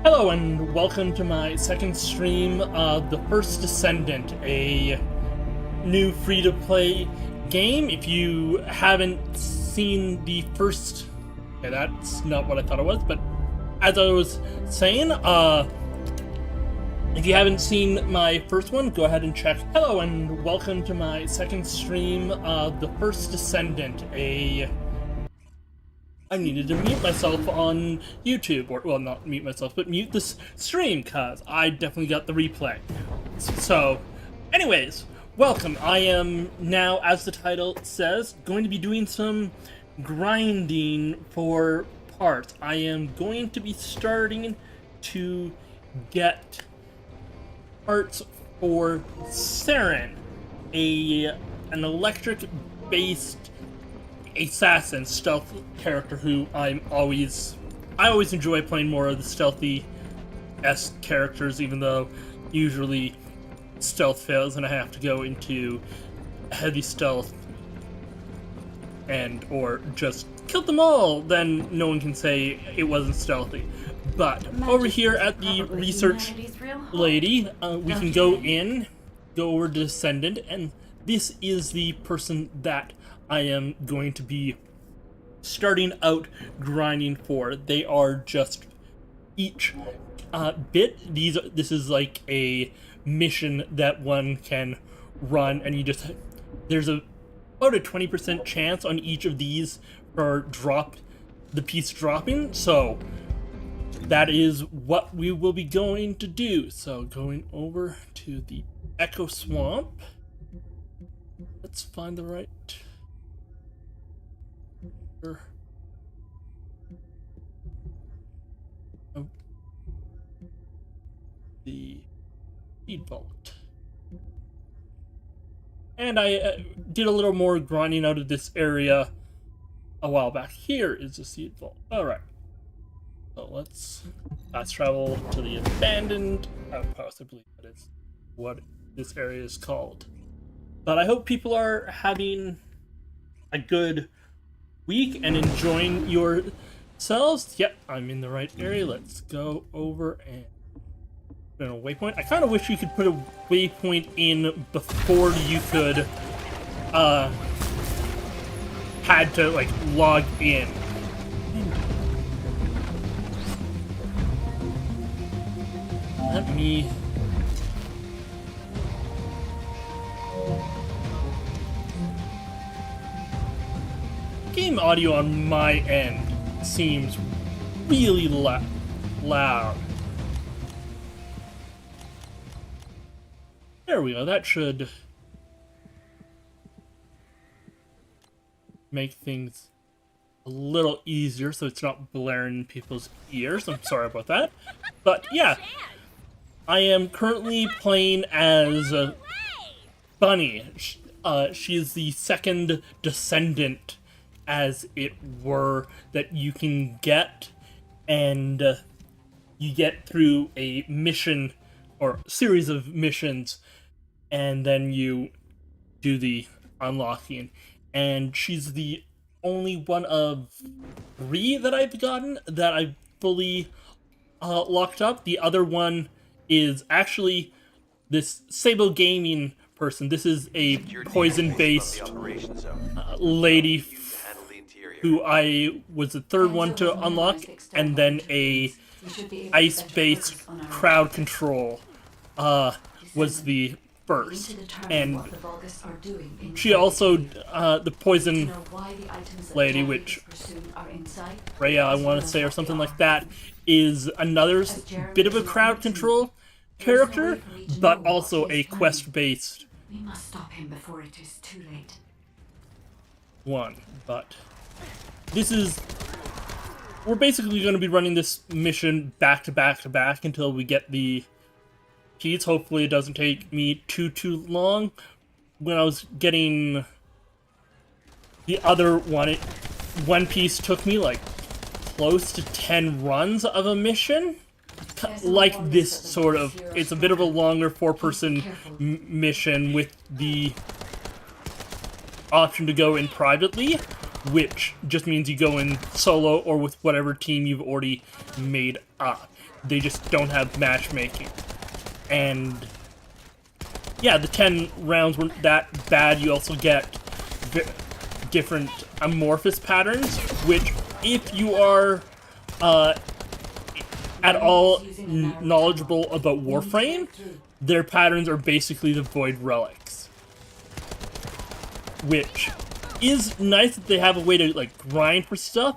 Hello and welcome to my second stream of the First Descendant, a new free-to-play game. If you haven't seen the first... Okay, that's not what I thought it was, but as I was saying, if you haven't seen my first one, go ahead and check. Hello and welcome to my second stream of the First Descendant, I needed to mute myself on YouTube, or, well, not mute myself, but mute this stream, because I definitely got the replay. So, anyways, welcome. I am now, as the title says, going to be doing some grinding for parts. I am going to be starting to get parts for Saren, an electric-based assassin stealth character who I always enjoy playing more of the stealthy-esque characters, even though usually stealth fails and I have to go into heavy stealth and or just kill them all, then no one can say it wasn't stealthy. But over here at the research lady, we can go over to Descendant, and this is the person that I am going to be starting out grinding for. They are just each bit. This is like a mission that one can run, and there's about a 20% chance on each of these for the piece dropping. So that is what we will be going to do. So going over to the Echo Swamp. Let's find the right of the seed vault. And I did a little more grinding out of this area a while back. Here is the seed vault. Alright. So let's fast travel to the abandoned outpost. I believe that is what this area is called. But I hope people are having a good week and enjoying yourselves. Yep, I'm in the right area. Let's go over and put in a waypoint. I kind of wish you could put a waypoint in before you could had to like log in. Let me game audio on my end seems really loud. There we go. That should make things a little easier so it's not blaring in people's ears. I'm sorry about that. But yeah, I am currently playing as Bunny. She is the second Descendant, as it were, that you can get, and you get through a mission or series of missions, and then you do the unlocking. And she's the only one of 3 that I've gotten that I fully locked up. The other one is actually this Sable Gaming person. This is a poison-based lady who I was the third one to unlock, and then a ice-based crowd control was the first. And she also, the poison lady, which Rhea, I want to say, or something like that, is another bit of a crowd control character, but also a quest-based one. But we're basically going to be running this mission back to back to back until we get the keys. Hopefully it doesn't take me too long. When I was getting the other one piece took me like close to 10 runs of a mission. Like this sort of, it's a bit of a longer 4-person mission with the option to go in privately, which just means you go in solo or with whatever team you've already made up. They just don't have matchmaking. And yeah, the 10 rounds weren't that bad. You also get different amorphous patterns, which if you are at all knowledgeable about Warframe, their patterns are basically the Void Relics. Which is nice that they have a way to like grind for stuff.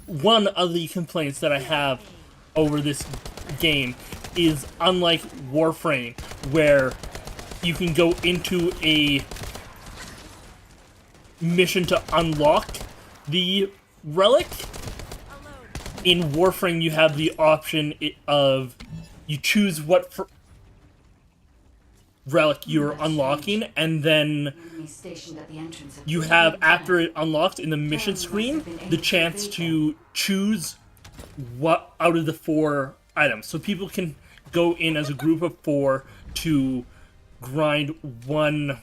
One of the complaints that I have over this game is, unlike Warframe, where you can go into a mission to unlock the relic, in Warframe you have the option of you choose what relic you're unlocking, and then you have, after it unlocks in the mission screen, the chance to choose what out of the 4 items. So people can go in as a group of 4 to grind one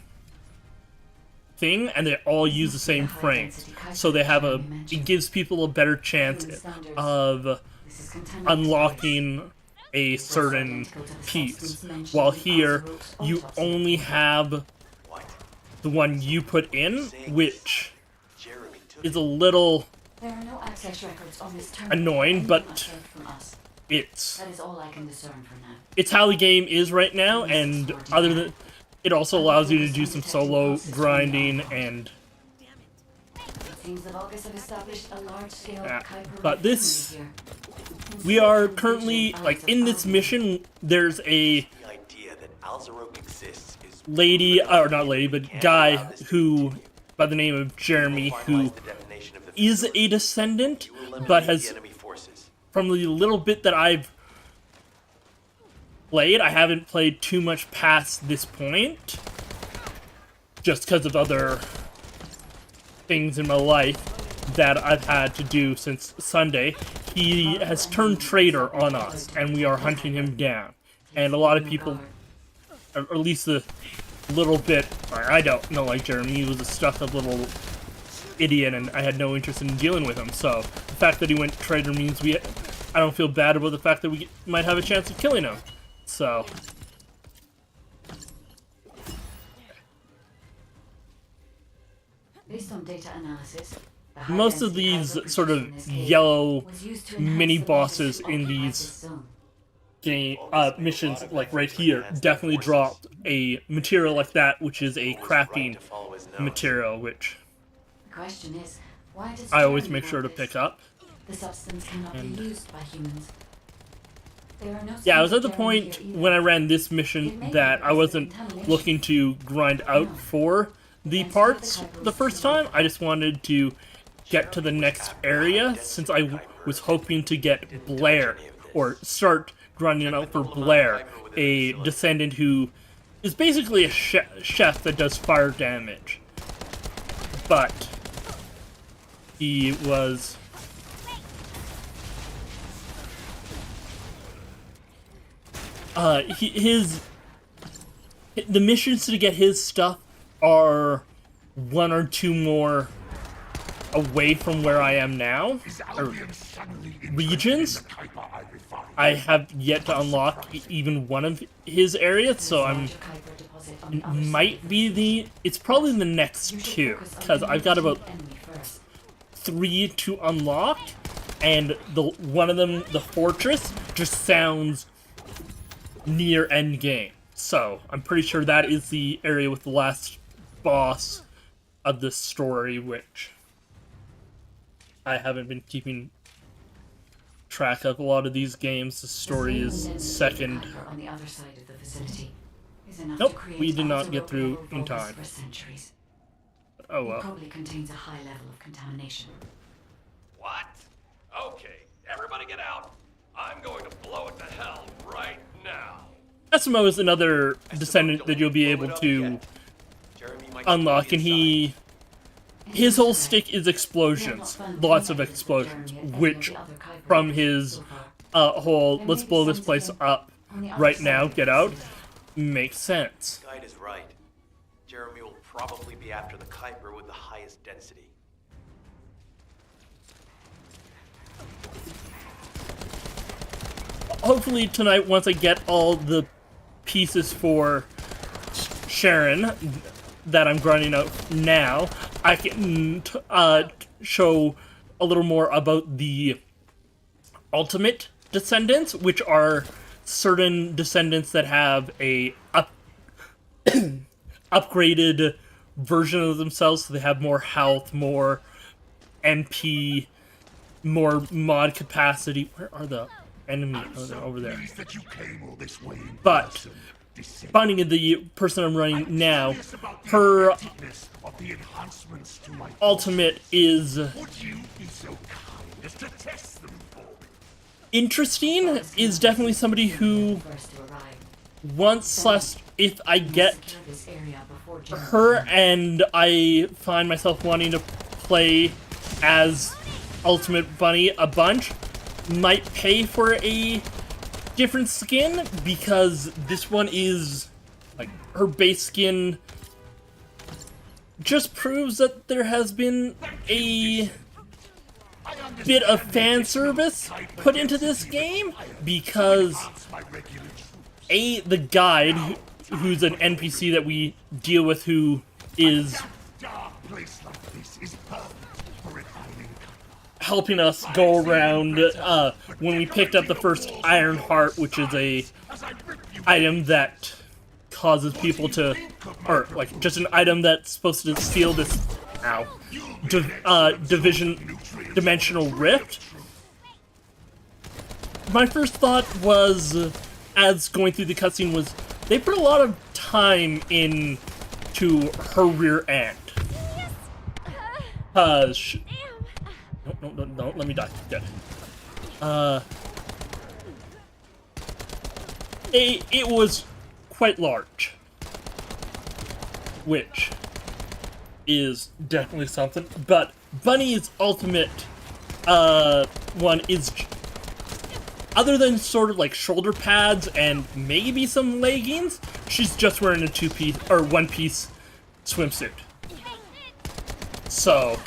thing, and they all use the same frames. So they have it gives people a better chance of unlocking a certain piece. While here, you only have the one you put in, which is a little annoying, but it's how the game is right now, and other than it also allows you to do some solo grinding and but this, we are currently like in this mission. There's a lady, or not lady, but guy who by the name of Jeremy, who is a descendant, but has, from the little bit that I've played, I haven't played too much past this point, just because of other things in my life that I've had to do since Sunday. He has turned traitor on us, and we are hunting him down. And a lot of people, or at least a little bit, I don't know, like Jeremy, he was a stuck-up little idiot, and I had no interest in dealing with him. So the fact that he went traitor means I don't feel bad about the fact that we might have a chance of killing him. So based on data analysis, most of these sort of yellow mini bosses in these game missions, like right here, definitely dropped a material like that, which is a crafting material, which I always make sure to pick up. The substance cannot be used by humans. Yeah, I was at the point when I ran this mission that I wasn't looking to grind out for the parts the first time. I just wanted to get to the next area, since I was hoping to get Blair, or start grinding out for Blair, a descendant who is basically a chef that does fire damage. But he was... the missions to get his stuff are 1 or 2 more away from where I am now, or regions. I have yet to unlock even one of his areas, so it's probably the next 2, because I've got about 3 to unlock, and one of them, the fortress, just sounds near end game. So I'm pretty sure that is the area with the last boss of this story, which I haven't been keeping track of. A lot of these games, the story is second. Nope, we did not get through in time. Oh well. It probably contains a high level of contamination. What? Okay, everybody get out. I'm going to blow it to hell right now. Essimo is another descendant that you'll be able to unlock, and his whole stick is explosions. Lots of explosions, which from his whole let's blow this place up right now, get out, makes sense. Guide is right. Jeremy will probably be after the Kuiper with the highest density. hopefully tonight, once I get all the pieces for Sharon that I'm grinding out now, I can show a little more about the ultimate descendants, which are certain descendants that have a upgraded version of themselves, so they have more health, more MP, more mod capacity. Where are the enemies? Oh, they're over there. But Bunny, the person I'm running now, her ultimate is interesting. Is definitely somebody who First to arrive. once if I get Secure this area before Jim her and I find myself wanting to play as Ultimate Bunny a bunch, might pay for a different skin, because this one is like her base skin just proves that there has been a bit of fan service put into this game, because the guide, who's an NPC that we deal with, who is helping us go around when we picked up the first Iron Heart, which is a item that causes people to, or like just an item that's supposed to steal this dimensional rift. My first thought was, as going through the cutscene, was they put a lot of time into her rear end. No, let me die. Dead. It was quite large, which is definitely something. But Bunny's ultimate one is, other than sort of like shoulder pads and maybe some leggings, she's just wearing a two-piece or one-piece swimsuit. So,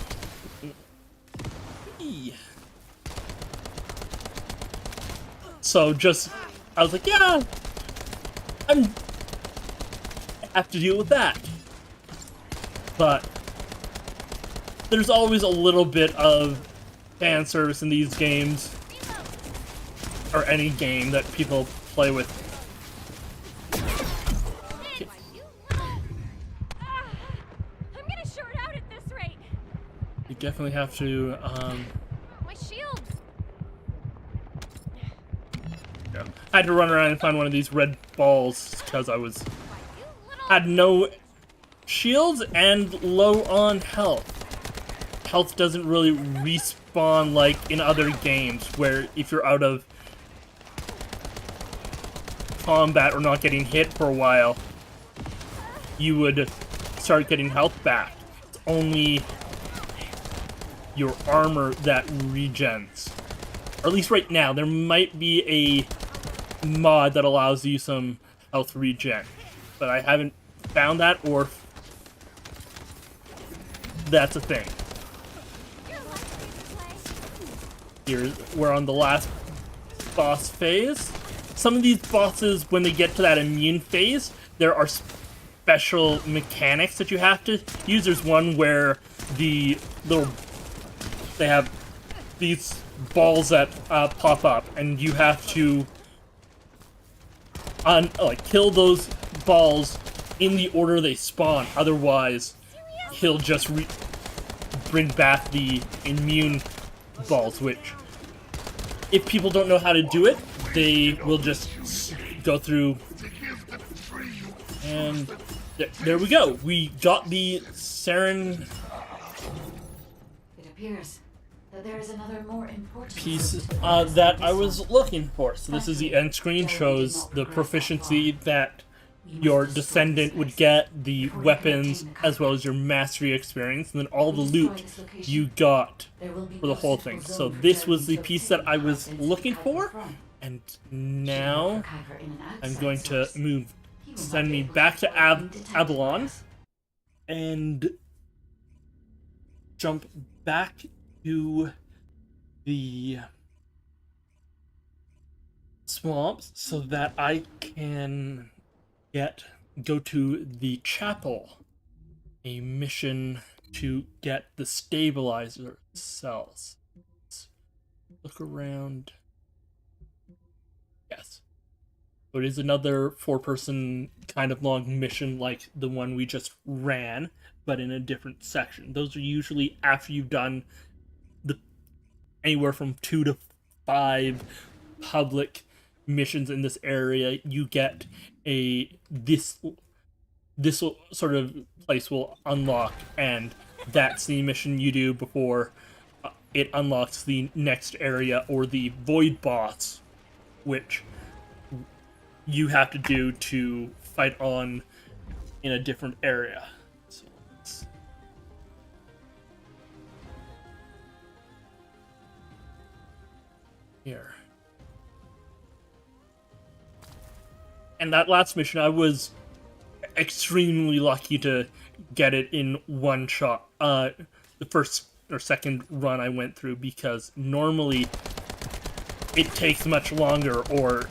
just, I was like, yeah, I have to deal with that. But there's always a little bit of fan service in these games, or any game that people play with. I'm gonna short out at this rate. You definitely have to, My shields. yeah. I had to run around and find one of these red balls because I had no shields and low on health. Health doesn't really respawn like in other games, where if you're out of combat or not getting hit for a while, you would start getting health back. It's only your armor that regens. Or at least right now, there might be a mod that allows you some health regen, but I haven't found that, or that's a thing. We're on the last boss phase. Some of these bosses, when they get to that immune phase, there are special mechanics that you have to use. There's one where they have these balls that pop up, and you have to kill those balls in the order they spawn. Otherwise, he'll just bring back the immune balls, which, if people don't know how to do it, they will just go through. And there we go. We got the Saren It appears that there is another more important piece system. that I was looking for. So this is the end screen, shows the proficiency that your Descendant would get, the weapons, as well as your mastery experience, and then all the loot you got for the whole thing. So this was the piece that I was looking for, and now I'm going to send me back to Avalon, and jump back to the swamps so that I can go to the chapel, a mission to get the stabilizer cells. Let's look around. Yes. So it is another 4-person kind of long mission like the one we just ran, but in a different section. Those are usually after you've done the anywhere from 2 to 5 public missions in this area. You get this sort of place will unlock, and that's the mission you do before it unlocks the next area, or the void boss, which you have to do to fight on in a different area. So here. And that last mission, I was extremely lucky to get it in one shot. The first or second run I went through, because normally it takes much longer, or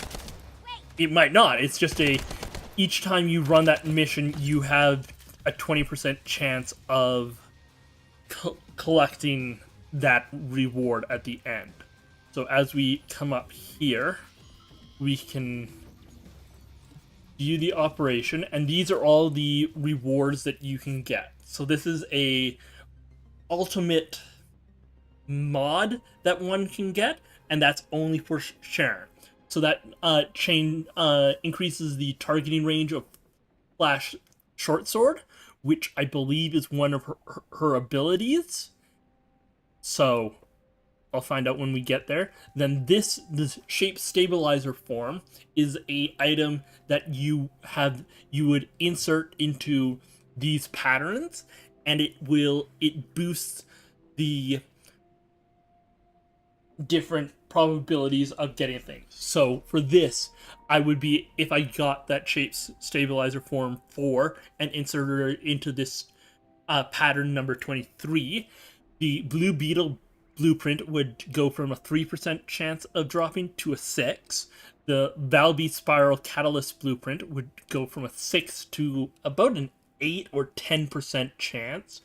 it might not. It's just each time you run that mission, you have a 20% chance of collecting that reward at the end. So as we come up here, we can view the operation, and these are all the rewards that you can get. So this is a ultimate mod that one can get, and that's only for Sharon. So that increases the targeting range of Flash Short Sword, which I believe is one of her abilities. So I'll find out when we get there. Then this shape stabilizer form is a item that you would insert into these patterns, and it boosts the different probabilities of getting things. So for this, I would be, if I got that shape stabilizer form 4 and inserted it into this pattern number 23, the Blue Beetle blueprint would go from a 3% chance of dropping to a 6. The Valby Spiral Catalyst blueprint would go from a 6 to about an 8 or 10% chance.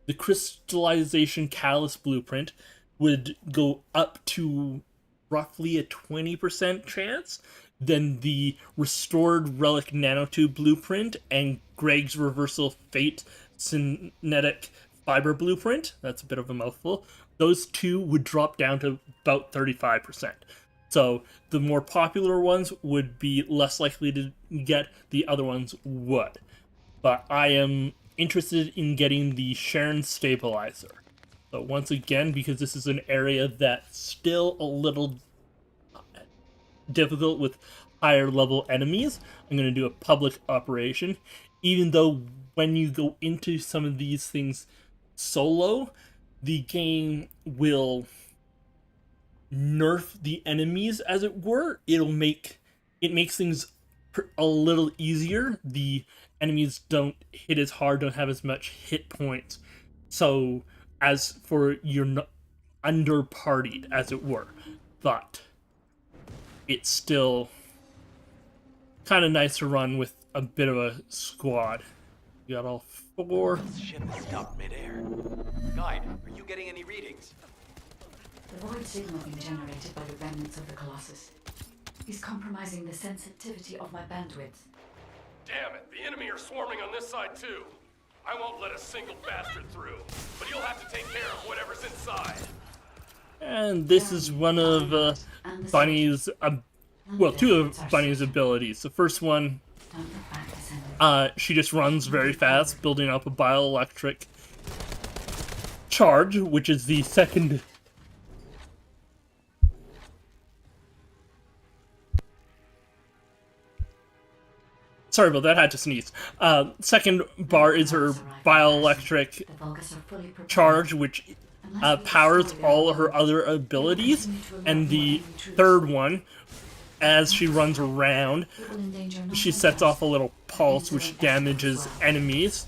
The Crystallization Catalyst blueprint would go up to roughly a 20% chance. Then the Restored Relic Nanotube blueprint and Greg's Reversal Fate Synthetic Fiber blueprint, that's a bit of a mouthful, those two would drop down to about 35%. So the more popular ones would be less likely to get, the other ones would. But I am interested in getting the Sharon Stabilizer. So once again, because this is an area that's still a little difficult with higher level enemies, I'm going to do a public operation. Even though when you go into some of these things solo, the game will nerf the enemies, as it were. It makes things a little easier. The enemies don't hit as hard, don't have as much hit points. So as for you're under-partied, as it were. But it's still kind of nice to run with a bit of a squad. You got all 4. This ship is stopped midair. Guide, are you getting any readings? The void signal being generated by the remnants of the Colossus is compromising the sensitivity of my bandwidth. Damn it, the enemy are swarming on this side too. I won't let a single bastard through, but you'll have to take care of whatever's inside. And this is one of Bunny's, well, 2 of Bunny's abilities. The first one, she just runs very fast, building up a bioelectric charge, which is the second. Sorry about that, I had to sneeze. Second bar is her bioelectric charge, which powers all her other abilities. And the third one, as she runs around, she sets off a little pulse which damages enemies,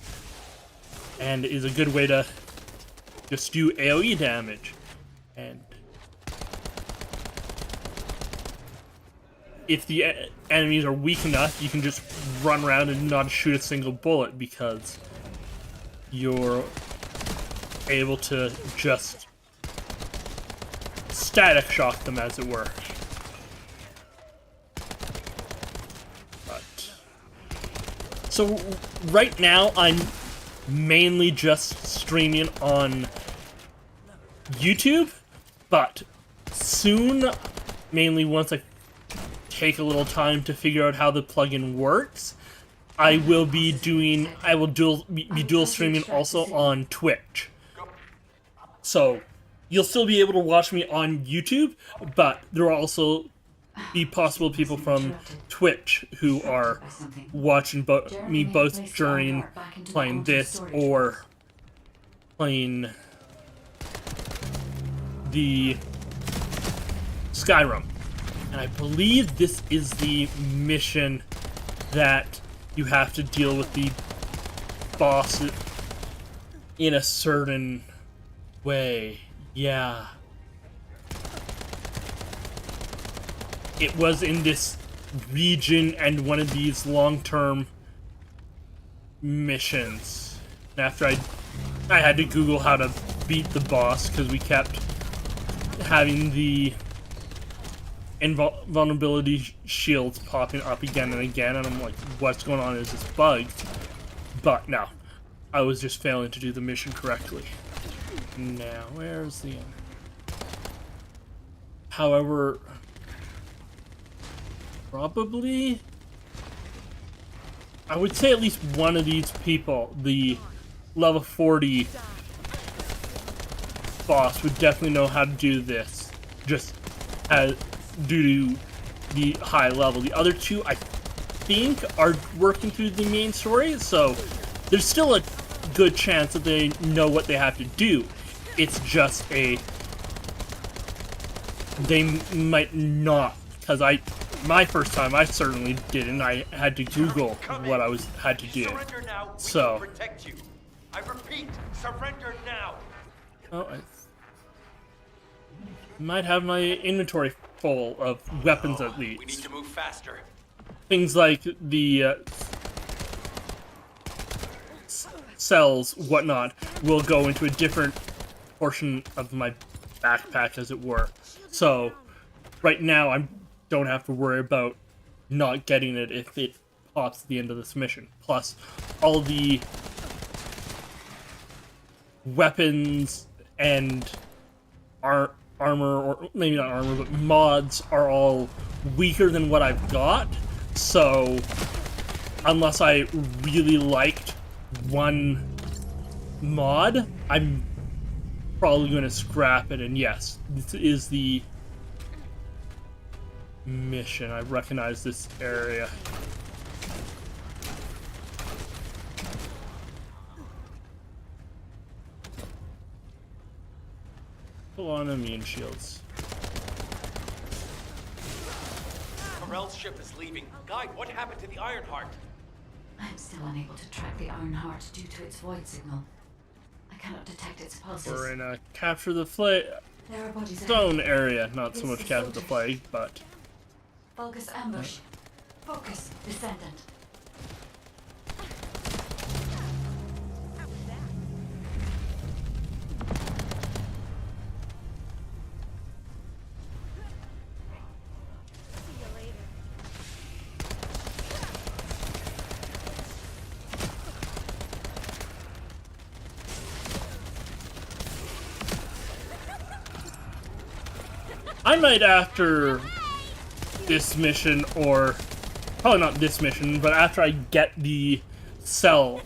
and is a good way to just do AoE damage. And if the enemies are weak enough, you can just run around and not shoot a single bullet because you're able to just static shock them, as it were. But so right now I'm mainly just streaming on YouTube, but soon, mainly once I take a little time to figure out how the plugin works, I will be dual streaming also on Twitch. So you'll still be able to watch me on YouTube, but there will also be possible people from Twitch who are watching me both during playing this or playing the Skyrim. And I believe this is the mission that you have to deal with the boss in a certain way. Yeah. It was in this region and one of these long-term missions. And after I had to Google how to beat the boss because we kept having the invulnerability shields popping up again and again, and I'm like, what's going on? Is this bugged? But no, I was just failing to do the mission correctly. Now, where's the end? However, probably, I would say at least one of these people, the level 40 boss, would definitely know how to do this, just as due to the high level. The other two, I think, are working through the main story, so there's still a good chance that they know what they have to do. It's just they might not, because my first time, I certainly didn't. I had to Google what I had to do. Surrender now. We So, will protect you. I repeat, surrender now. oh, I might have my inventory full of weapons at least. We need to move faster. Things like the cells, whatnot, will go into a different portion of my backpack, as it were. So, right now, I don't have to worry about not getting it if it pops at the end of this mission. Plus, all the weapons and armor, or maybe not armor, but mods are all weaker than what I've got. So, unless I really liked one mod, I'm probably going to scrap it. And yes, this is the mission. I recognize this area. Full on immune shields. Morell's ship is leaving. Guide, what happened to the Ironheart? I'm still unable to track the Ironheart due to its void signal. I cannot detect its pulses. We're in a capture the There are bodies ahead. zone area. Not so This much is capture the soldiers. flag, but Vulgus ambush. Focus, Descendant. See you later. I might, after this mission, or probably not this mission, but after I get the cell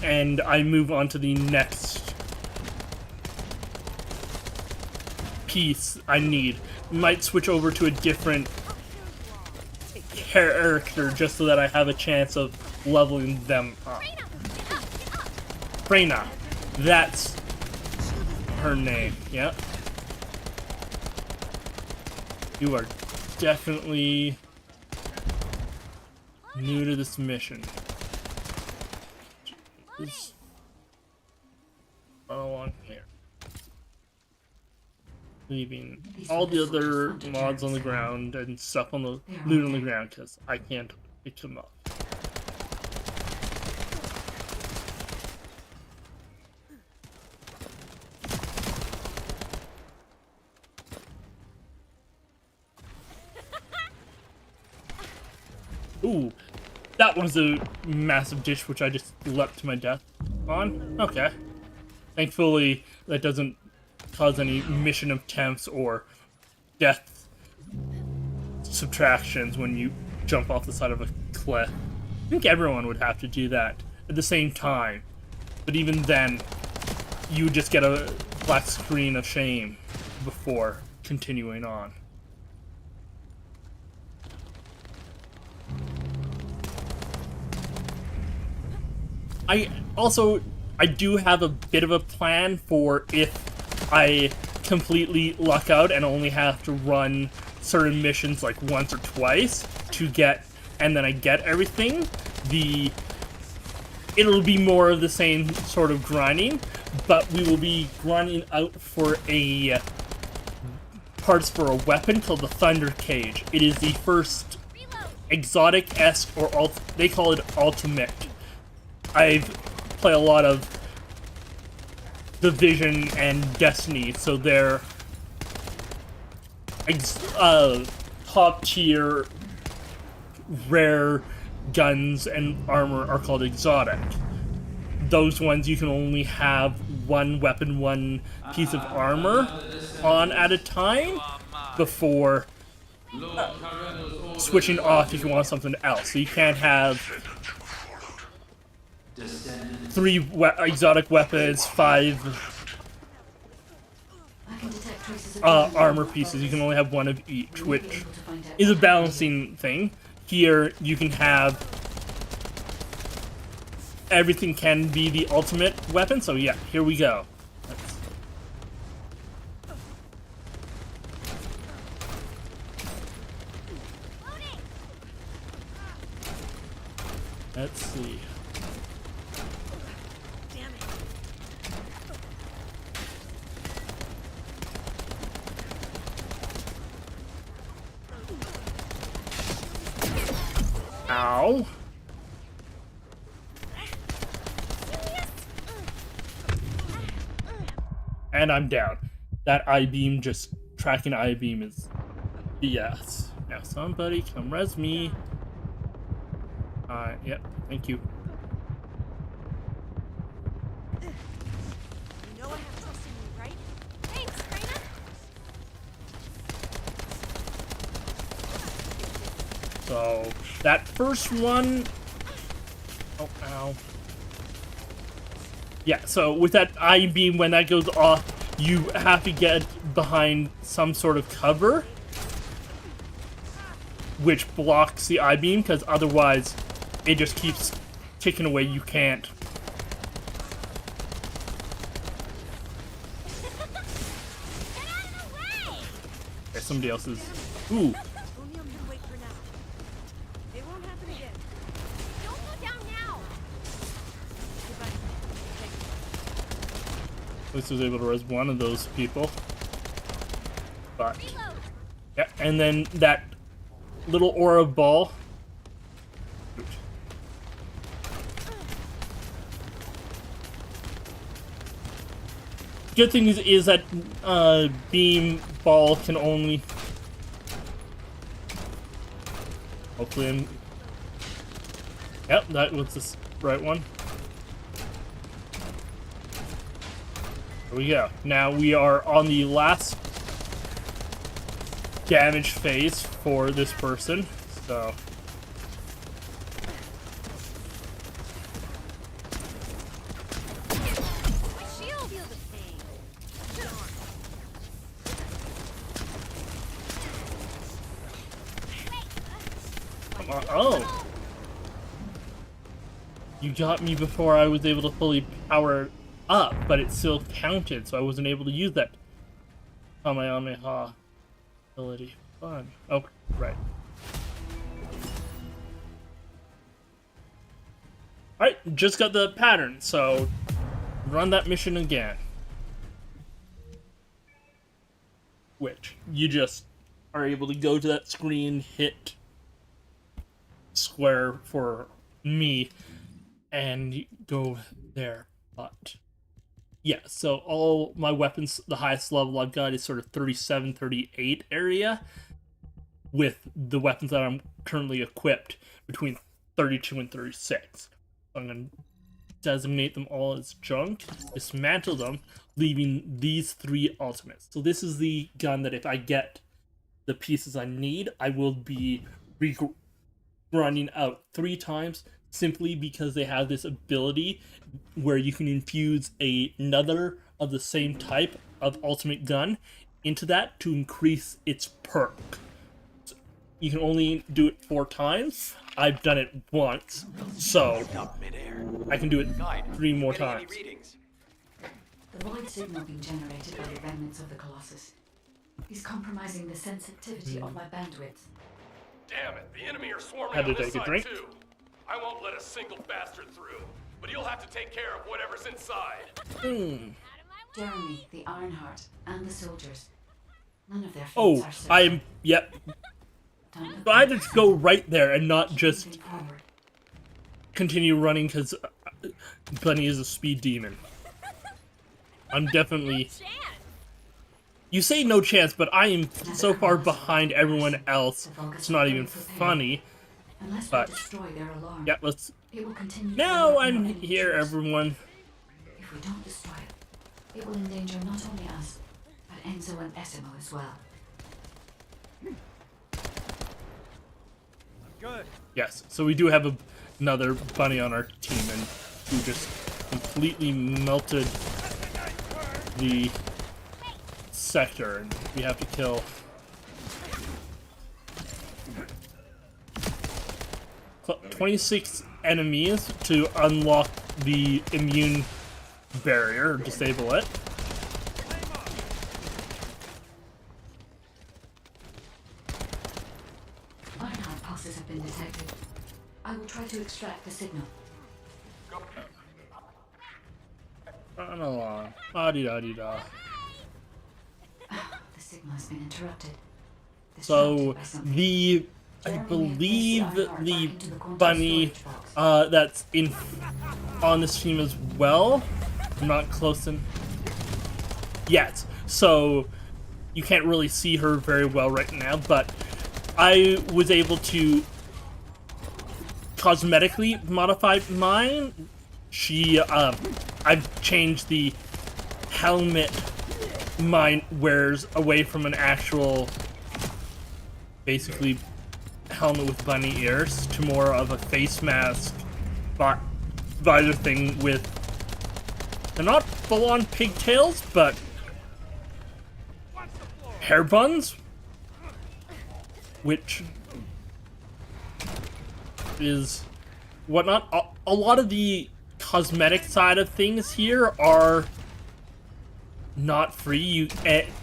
and I move on to the next piece I need, might switch over to a different character just so that I have a chance of leveling them up. Freyna, that's her name. Yep. You are definitely new to this mission. Just run along here. leaving These all were the the soldiers other Hunter mods on the Terrence had. ground and stuff on the They are loot all on the dead. ground because I can't pick them up. Ooh, that was a massive dish which I just leapt to my death on. Okay. Thankfully, that doesn't cause any mission attempts or death subtractions when you jump off the side of a cliff. I think everyone would have to do that at the same time. But even then, you would just get a black screen of shame before continuing on. I do have a bit of a plan for if I completely luck out and only have to run certain missions like once or twice to get, and then I get everything. It'll be more of the same sort of grinding, but we will be grinding out for a parts for a weapon called the Thunder Cage. It is the first exotic-esque, or they call it ultimate. I've played a lot of Division and Destiny, so they're top tier rare guns and armor are called exotic. Those ones you can only have one weapon, one piece of armor on at a time before switching off if you want something else. So you can't have 3 exotic weapons, 5 I can detect traces of armor pieces. You can only have one of each, which is a balancing thing. Here, you can have everything can be the ultimate weapon. So yeah, here we go. Let's see. Ow. And I'm down. That I-beam, just tracking I-beam is BS. Now somebody come res me. Yep, thank you. You know I have trust in you, right? Thanks, Raina. So, that first one... Oh, ow. Yeah, so with that I-beam, when that goes off, you have to get behind some sort of cover, which blocks the I-beam, because otherwise it just keeps ticking away. You can't. Get out of the way! Okay, somebody else's. Ooh. O'Neill can wait for now. It won't happen again. Don't go down now! Goodbye. At least I was able to res one of those people. But Reload! yeah, and then that little aura ball. Good thing is that beam ball can only. Hopefully, Yep, that was the right one. Here we go. Now we are on the last damage phase for this person, so. My shield! Feel the pain. Come on. Oh! You got me before I was able to fully power up, but it still counted, so I wasn't able to use that Kamehameha ability. Fun. Oh, right. Alright, just got the pattern, so run that mission again. which you just are able to go to that screen, hit square for me, and go there. But yeah, so all my weapons, the highest level I've got is sort of 37, 38 area, with the weapons that I'm currently equipped between 32 and 36. I'm going to designate them all as junk, dismantle them, leaving these 3 ultimates. So this is the gun that if I get the pieces I need, I will be running out 3 times, simply because they have this ability where you can infuse another of the same type of ultimate gun into that to increase its perk. So you can only do it 4 times. I've done it once, so I can do it 3 more times. The void signal being generated by the remnants of the Colossus is compromising the sensitivity of my bandwidth. Damn it, the enemy are swarming Had to on this take a side drink. too. I won't let a single bastard through, but you'll have to take care of whatever's inside. Jeremy, the Ironheart, and the soldiers. None of their fates Oh, are certain. I'm... Yep. Don't look So I had back. to go right there and not just Moving forward. continue running because Bunny is a speed demon. I'm definitely... You say no chance, but I am so far behind everyone else, it's not even funny. Unless But- we destroy their alarm, Yeah, let's... it will continue. to Now alert I'm more enemy here, troops. everyone. If we don't destroy it, it will endanger not only us, but Enzo and Essimo as well. Good. Yes, so we do have another bunny on our team, and who just completely melted the sector, and we have to kill 26 enemies to unlock the immune barrier, or disable it. Ironheart pulses have been detected. I will try to extract the signal. Run along. Ah-dee-da-dee-da. The signal has been interrupted. So Disrupted by something. the I Jeremy, believe place the Ironheart the back into the quantum bunny storage box. that's in on this team as well. I'm not close in yet, so you can't really see her very well right now. But I was able to cosmetically modify mine. I've changed the helmet mine wears away from an actual, basically, helmet with bunny ears to more of a face mask visor thing with, they're not full-on pigtails, but hair buns, which is whatnot. A lot of the cosmetic side of things here are not free.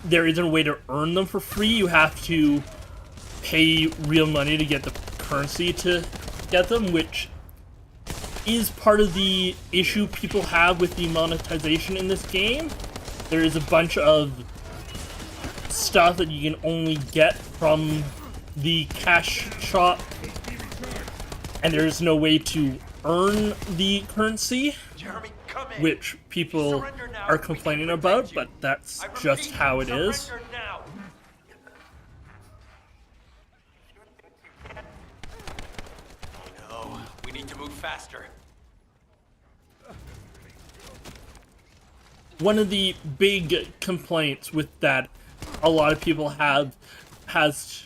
There isn't a way to earn them for free. You have to pay real money to get the currency to get them, which is part of the issue people have with the monetization in this game. There is a bunch of stuff that you can only get from the cash shop, and there is no way to earn the currency, Jeremy, come in. which people Surrender now. are We can complaining protect about, you. but that's I repeat, just how it is. surrender now. No, we need to move faster. One of the big complaints with that a lot of people have has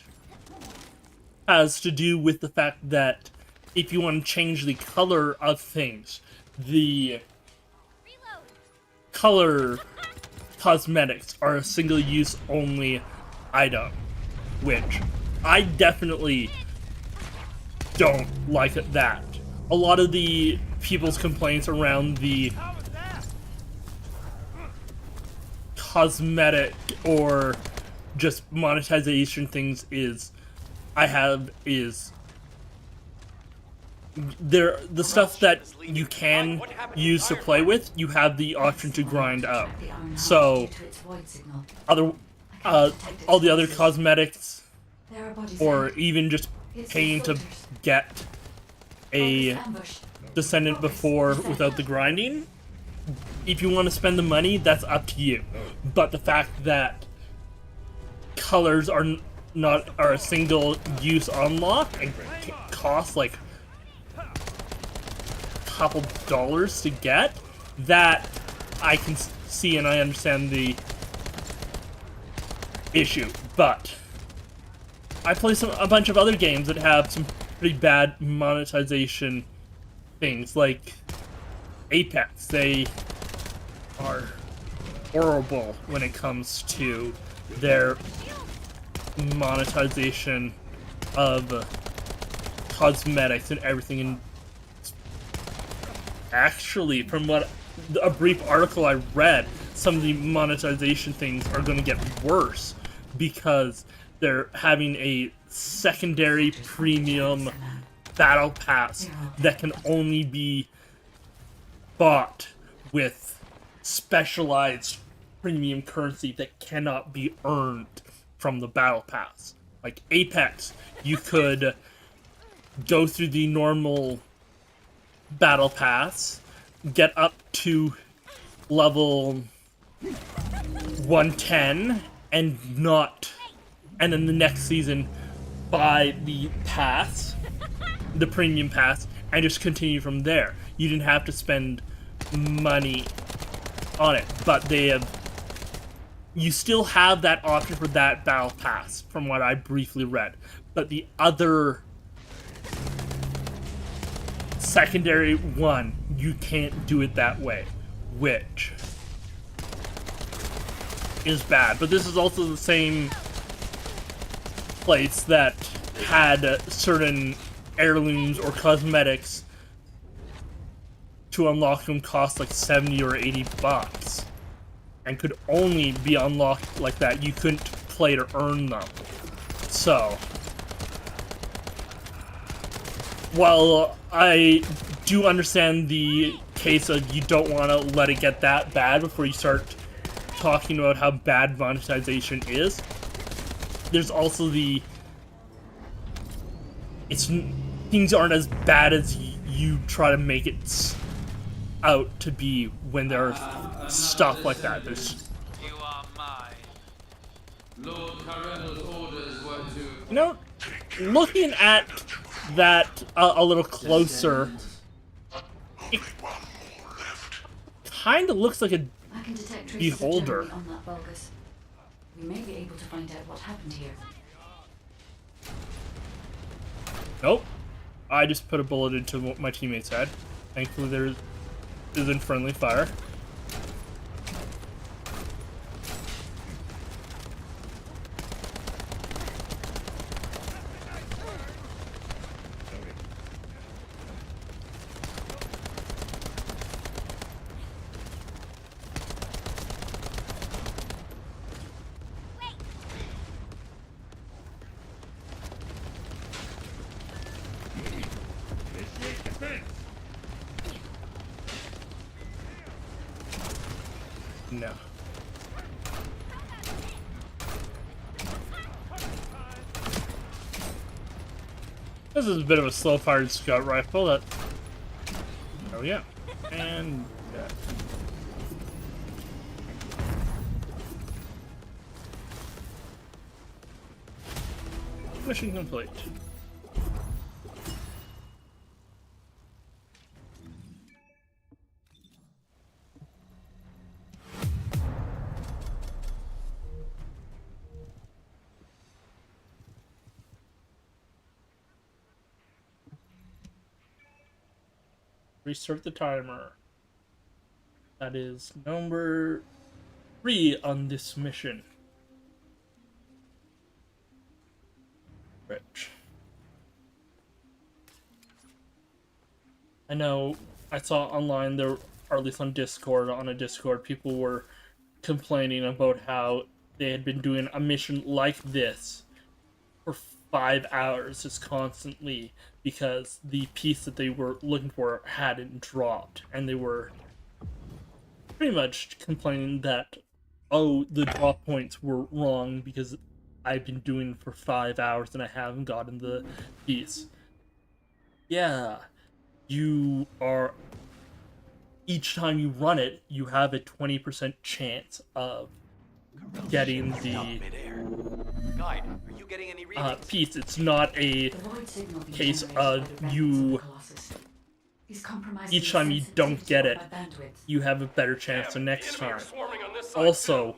to do with the fact that if you want to change the color of things, the color cosmetics are a single-use only item, which I definitely don't like that. A lot of the people's complaints around the cosmetic or just monetization things is the stuff that you can use to play with, you have the option to grind out. Extract the Ironheart So due to its void signal. other I all the other cosmetics, There are bodies or ahead. even just It's paying the to soldiers. get a Ambush. Descendant before without the grinding. If you want to spend the money, that's up to you. But the fact that colors are a single use unlock and cost like a couple dollars to get, that I can see and I understand the issue. But I play a bunch of other games that have some pretty bad monetization things, like Apex. They are horrible when it comes to their monetization of cosmetics and everything. And actually, from what a brief article I read, some of the monetization things are going to get worse because they're having a secondary premium battle pass that can only be bought with specialized premium currency that cannot be earned from the battle pass. Like Apex, you could go through the normal battle pass, get up to level 110, and then the next season buy the pass, the premium pass, and just continue from there. You didn't have to spend money on it, but you still have that option for that battle pass, from what I briefly read. But the other secondary one, you can't do it that way, which is bad. But this is also the same place that had certain heirlooms or cosmetics to unlock them cost like 70 or 80 bucks and could only be unlocked like that. You couldn't play to earn them. So while I do understand the case of you don't want to let it get that bad before you start talking about how bad monetization is, there's also things aren't as bad as you try to make it out to be when there's stuff like that. There's, You are mine. Lord Carreno's orders were to... you know, looking at that a little closer, it kind of looks like a I can detect traces of beholder. Germany on that bulgus. We may be able to find out what happened here. Nope. I just put a bullet into what my teammate's head. Thankfully there isn't friendly fire. No. This is a bit of a slow-fired scout rifle. That. Oh yeah, and yeah. Mission complete. Restart the timer. That is number 3 on this mission. Rich. I know I saw online there, or at least on a Discord, people were complaining about how they had been doing a mission like this for 5 hours just constantly because the piece that they were looking for hadn't dropped, and they were pretty much complaining that oh, the drop points were wrong because I've been doing it for 5 hours and I haven't gotten the piece. Yeah, you are, each time you run it, you have a 20% chance of getting the Guide, are you getting any readings? piece. It's not a The void signal being case generated of by the remnants you, of the Colossus is compromising each the time you don't sensitivity get of it, my bandwidth. you have a better Damn chance it, the next enemy are time. swarming on this side, Also, too.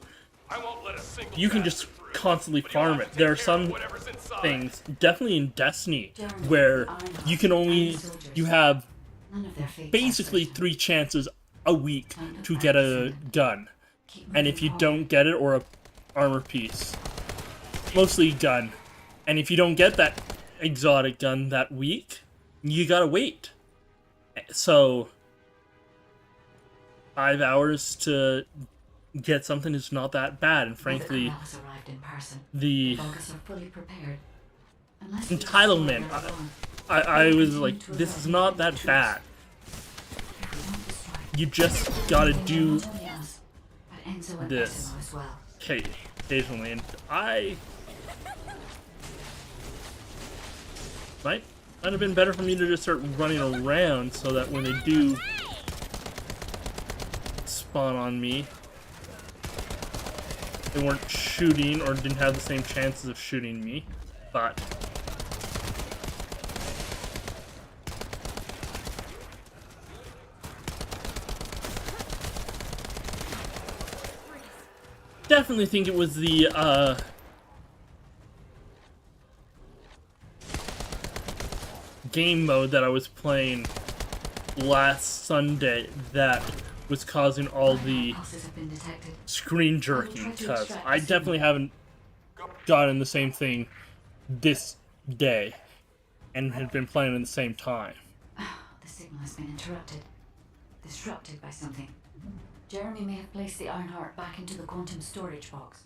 I won't let a single you can bastard just through, constantly but you'll farm have it. to There are take care of some whatever's inside. things, definitely in Destiny, Jeremy, where the Ironheart, you can and only, the soldiers. you have None of their fates are basically certain. 3 chances a week Find to out get that a Descendant. gun. Keep And moving if you forward. don't get it, or a armor piece, mostly gun. And if you don't get that exotic gun that week, you gotta wait. So 5 hours to get something is not that bad, and Now that frankly, Corral has arrived in person, the Vulgus are fully prepared. Unless we entitlement, destroy their own, I was like, this is not that bad. if we don't destroy You just gotta them, do not only us, but Enzo and this. Eximo as well. occasionally, and might have been better for me to just start running around so that when they do spawn on me, they weren't shooting or didn't have the same chances of shooting me. But definitely think it was the game mode that I was playing last Sunday that was causing all the Pulses have been detected. screen jerking, because I definitely haven't gotten the same thing this day and had been playing at the same time. The signal has been interrupted. Disrupted by something. Jeremy may have placed the Ironheart back into the quantum storage box.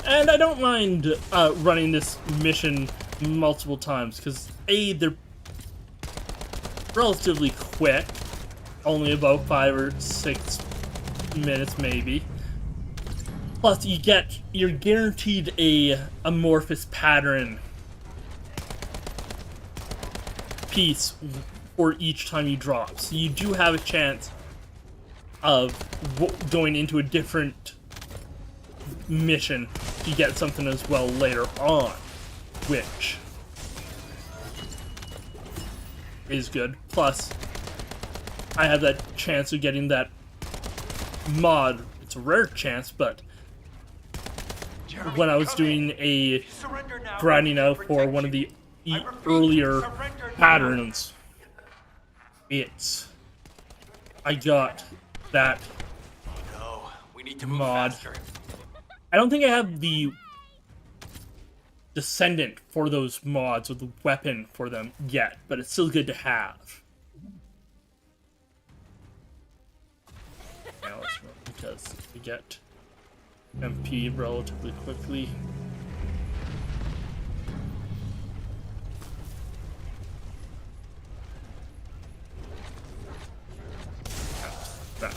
And I don't mind running this mission multiple times, because A, they're relatively quick, only about 5 or 6 minutes maybe. Plus, you're guaranteed a amorphous pattern piece for each time you drop. So you do have a chance of going into a different mission to get something as well later on, which is good. Plus, I have that chance of getting that mod. It's a rare chance, but when I was doing a grinding out for one of the earlier patterns, I got that No, we need to move mod. faster. I don't think I have the Descendant for those mods, or the weapon for them yet, but it's still good to have. Now let's run, because we get MP relatively quickly. That.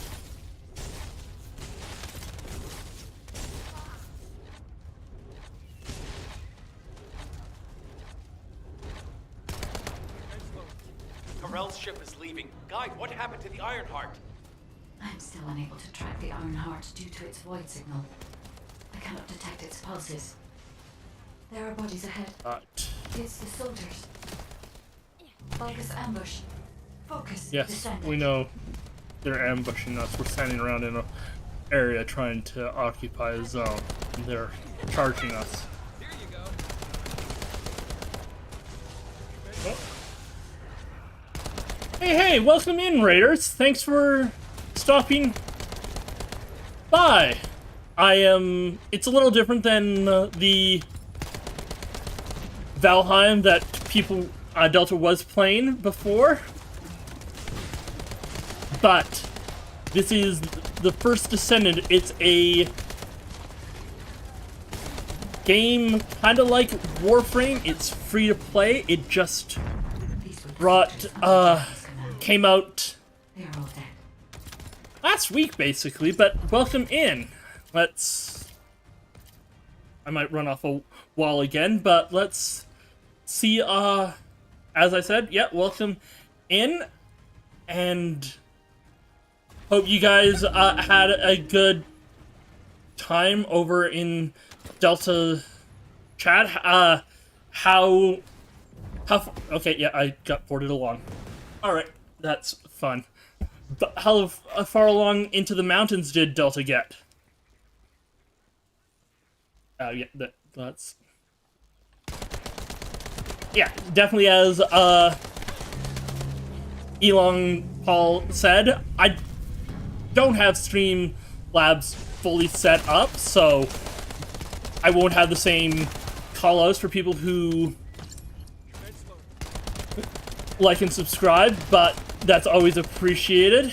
Corell's ship is leaving. Guide, what happened to the Ironheart? I'm still unable to track the Ironheart due to its void signal. I cannot detect its pulses. There are bodies ahead. It's the soldiers. Vulgus ambush. Focus. Yes, Descendant. we know they're ambushing us. We're standing around in an area trying to occupy a zone. They're charging us. Oh. Hey, welcome in, Raiders. Thanks for stopping by. It's a little different than the Valheim that Delta was playing before. But this is the First Descendant. It's a game kind of like Warframe. It's free to play. It just came out They are all dead. last week, basically, but welcome in. I might run off a wall again, but let's see, as I said, yeah, welcome in, and hope you guys, had a good time over in Delta chat. Okay, yeah, I got ported along. Alright, that's fun. But how far along into the mountains did Delta get? Yeah, that's... Yeah, definitely as, Elon Paul said, I don't have Streamlabs fully set up, so I won't have the same callouts for people who like and subscribe, but that's always appreciated.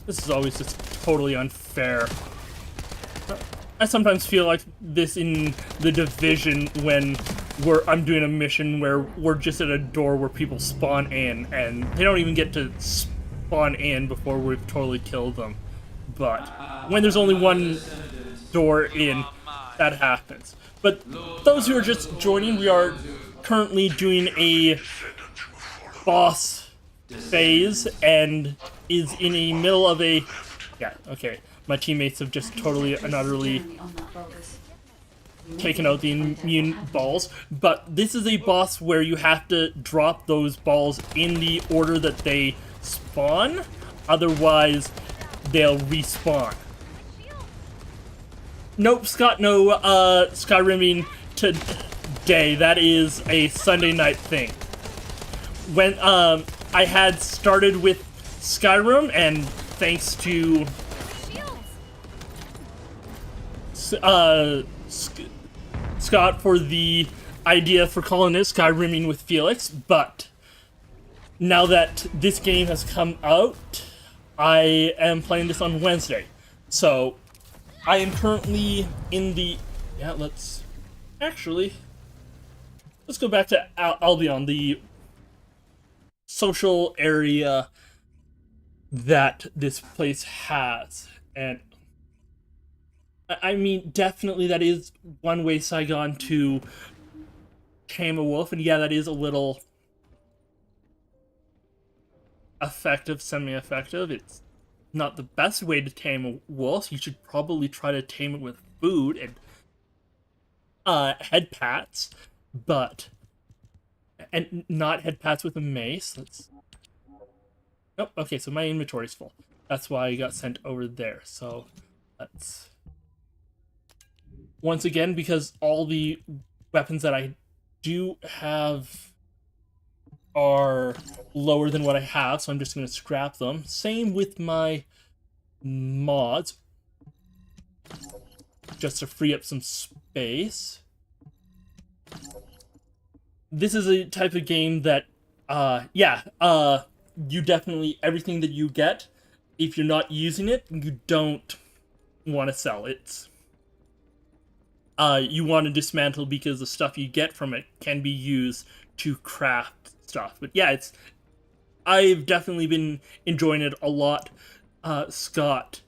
This is always just totally unfair. I sometimes feel like this in The Division when I'm doing a mission where we're just at a door where people spawn in, and they don't even get to spawn in before we've totally killed them. But when there's only one door in, that happens. But those who are just joining, we are currently doing a boss phase, and is in the middle of a... Yeah, okay. My teammates have just totally and utterly taken out the immune balls, but this is a boss where you have to drop those balls in the order that they spawn, otherwise they'll respawn. Nope, Scott, no Skyrimming today. That is a Sunday night thing. When I had started with Skyrim, and thanks to Scott for the idea for calling it Skyrimming with Felix, but now that this game has come out, I am playing this on Wednesday. So I am currently in the... Yeah, let's go back to Albion, the social area that this place has. And I mean, definitely that is one way Saigon to tame a wolf, and yeah, that is a little effective, semi-effective. It's not the best way to tame a wolf. You should probably try to tame it with food and head pats, and not head pats with a mace. Oh, okay, so my inventory's full. That's why I got sent over there. So let's... Once again, because all the weapons that I do have are lower than what I have, so I'm just going to scrap them. Same with my mods, just to free up some space. This is a type of game that, you definitely, everything that you get, if you're not using it, you don't want to sell it. You want to dismantle because the stuff you get from it can be used to craft stuff. But yeah, I've definitely been enjoying it a lot, Scott,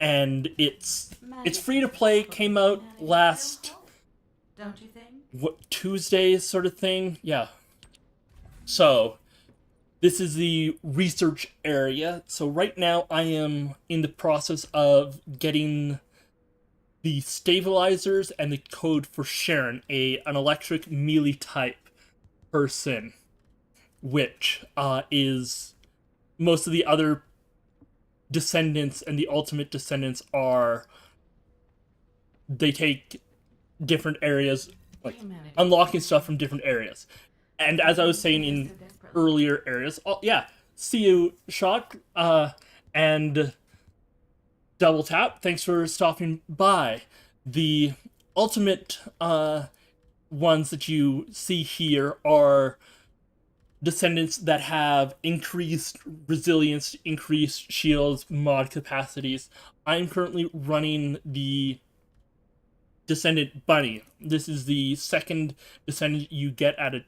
and it's free to play. Came out last, don't you think? Tuesday sort of thing. Yeah. So this is the research area. So right now I am in the process of getting the stabilizers and the code for Sharon, an electric melee type person, which is most of the other Descendants and the Ultimate Descendants are, they take different areas, like unlocking stuff from different areas. And as I was saying in earlier areas, see you, Shot, and Double tap. Thanks for stopping by. The ultimate ones that you see here are Descendants that have increased resilience, increased shields, mod capacities. I'm currently running the Descendant Bunny. This is the second Descendant you get at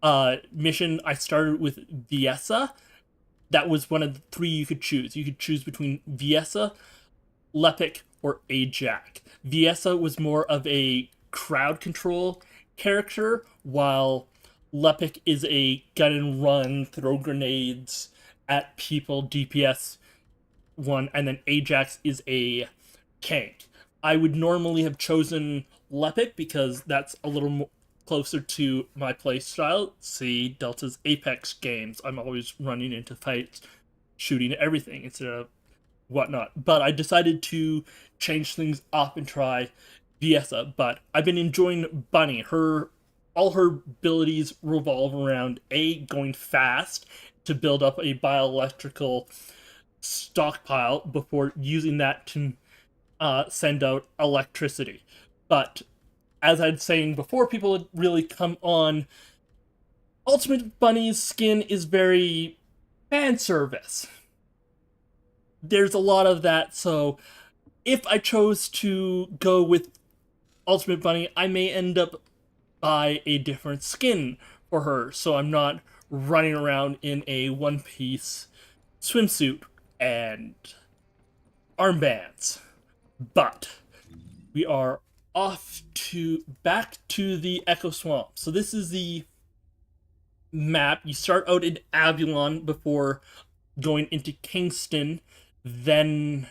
a mission. I started with Viessa. That was one of the three you could choose. You could choose between Viessa, Lepic, or Ajax. Viessa was more of a crowd control character, while Lepic is a gun and run, throw grenades at people, DPS one, and then Ajax is a tank. I would normally have chosen Lepic because that's a little more closer to my playstyle. See Delta's Apex games. I'm always running into fights, shooting at everything instead of whatnot. But I decided to change things up and try Viessa. But I've been enjoying Bunny. All her abilities revolve around going fast to build up a bioelectrical stockpile before using that to send out electricity. But as I'd saying before, people had really come on, Ultimate Bunny's skin is very fan service. There's a lot of that, so if I chose to go with Ultimate Bunny, I may end up buy a different skin for her, so I'm not running around in a one-piece swimsuit and armbands. But we are back to the Echo Swamp. So this is the map. You start out in Avalon before going into Kingston. Then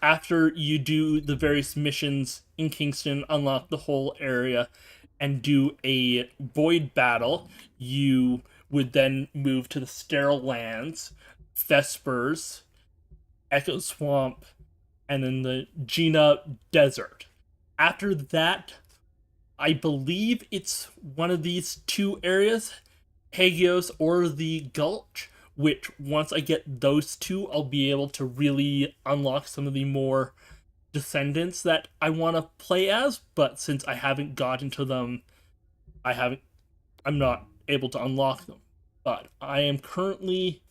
after you do the various missions in Kingston, unlock the whole area, and do a void battle, you would then move to the Sterile Lands, Vespers, Echo Swamp, and then the Gina Desert. After that, I believe it's one of these two areas, Hagios or the Gulch, which once I get those two, I'll be able to really unlock some of the more Descendants that I want to play as, but since I haven't gotten to them, I'm not able to unlock them. But I am currently,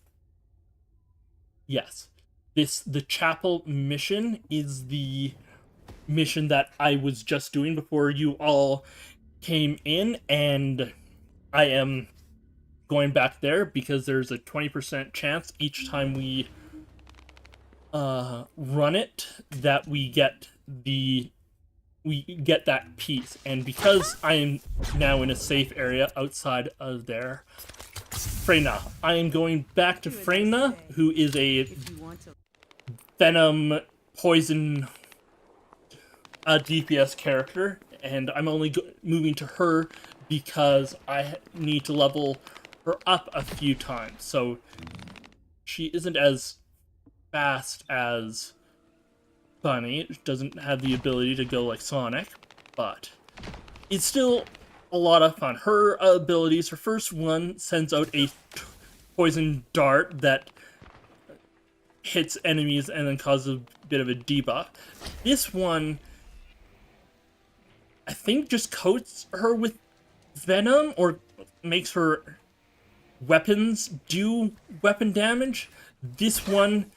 yes, the chapel mission is the mission that I was just doing before you all came in, and I am going back there because there's a 20% chance each time we run it that we get that piece. And because I am now in a safe area outside of there, Freyna, I am going back to Freyna, who is a venom poison DPS character, and I'm only moving to her because I need to level her up a few times, so she isn't as fast as Bunny. It doesn't have the ability to go like Sonic, but it's still a lot of fun. Her abilities, her first one sends out a poison dart that hits enemies and then causes a bit of a debuff. This one, I think, just coats her with venom or makes her weapons do weapon damage. This one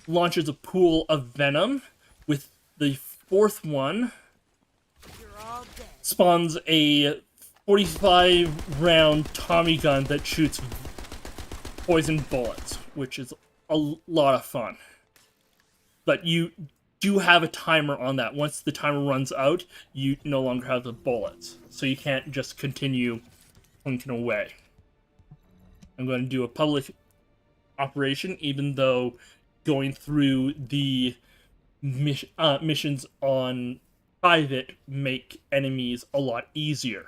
launches a pool of venom. With the fourth one, spawns a 45-round Tommy gun that shoots poison bullets, which is a lot of fun. But you do have a timer on that. Once the timer runs out, you no longer have the bullets, so you can't just continue plunking away. I'm going to do a public operation, even though going through the missions on private make enemies a lot easier.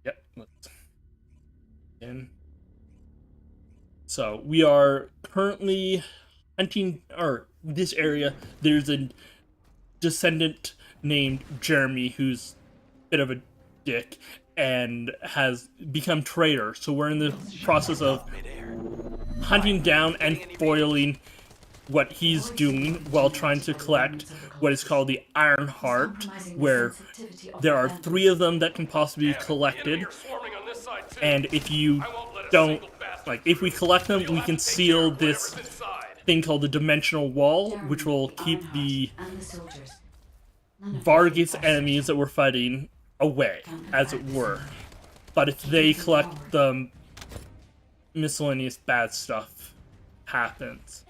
Yep, let's in. So we are currently hunting, or this area, there's a Descendant named Jeremy who's a bit of a dick and has become traitor. So we're in the process of hunting down and foiling what he's doing while trying to collect what is called the Iron Heart, where there are 3 of them that can possibly be collected, and if you don't, like, if we collect them, we can seal this thing called the Dimensional Wall, which will keep the Vargas enemies that we're fighting away, as it were. But if they collect the miscellaneous bad stuff happens.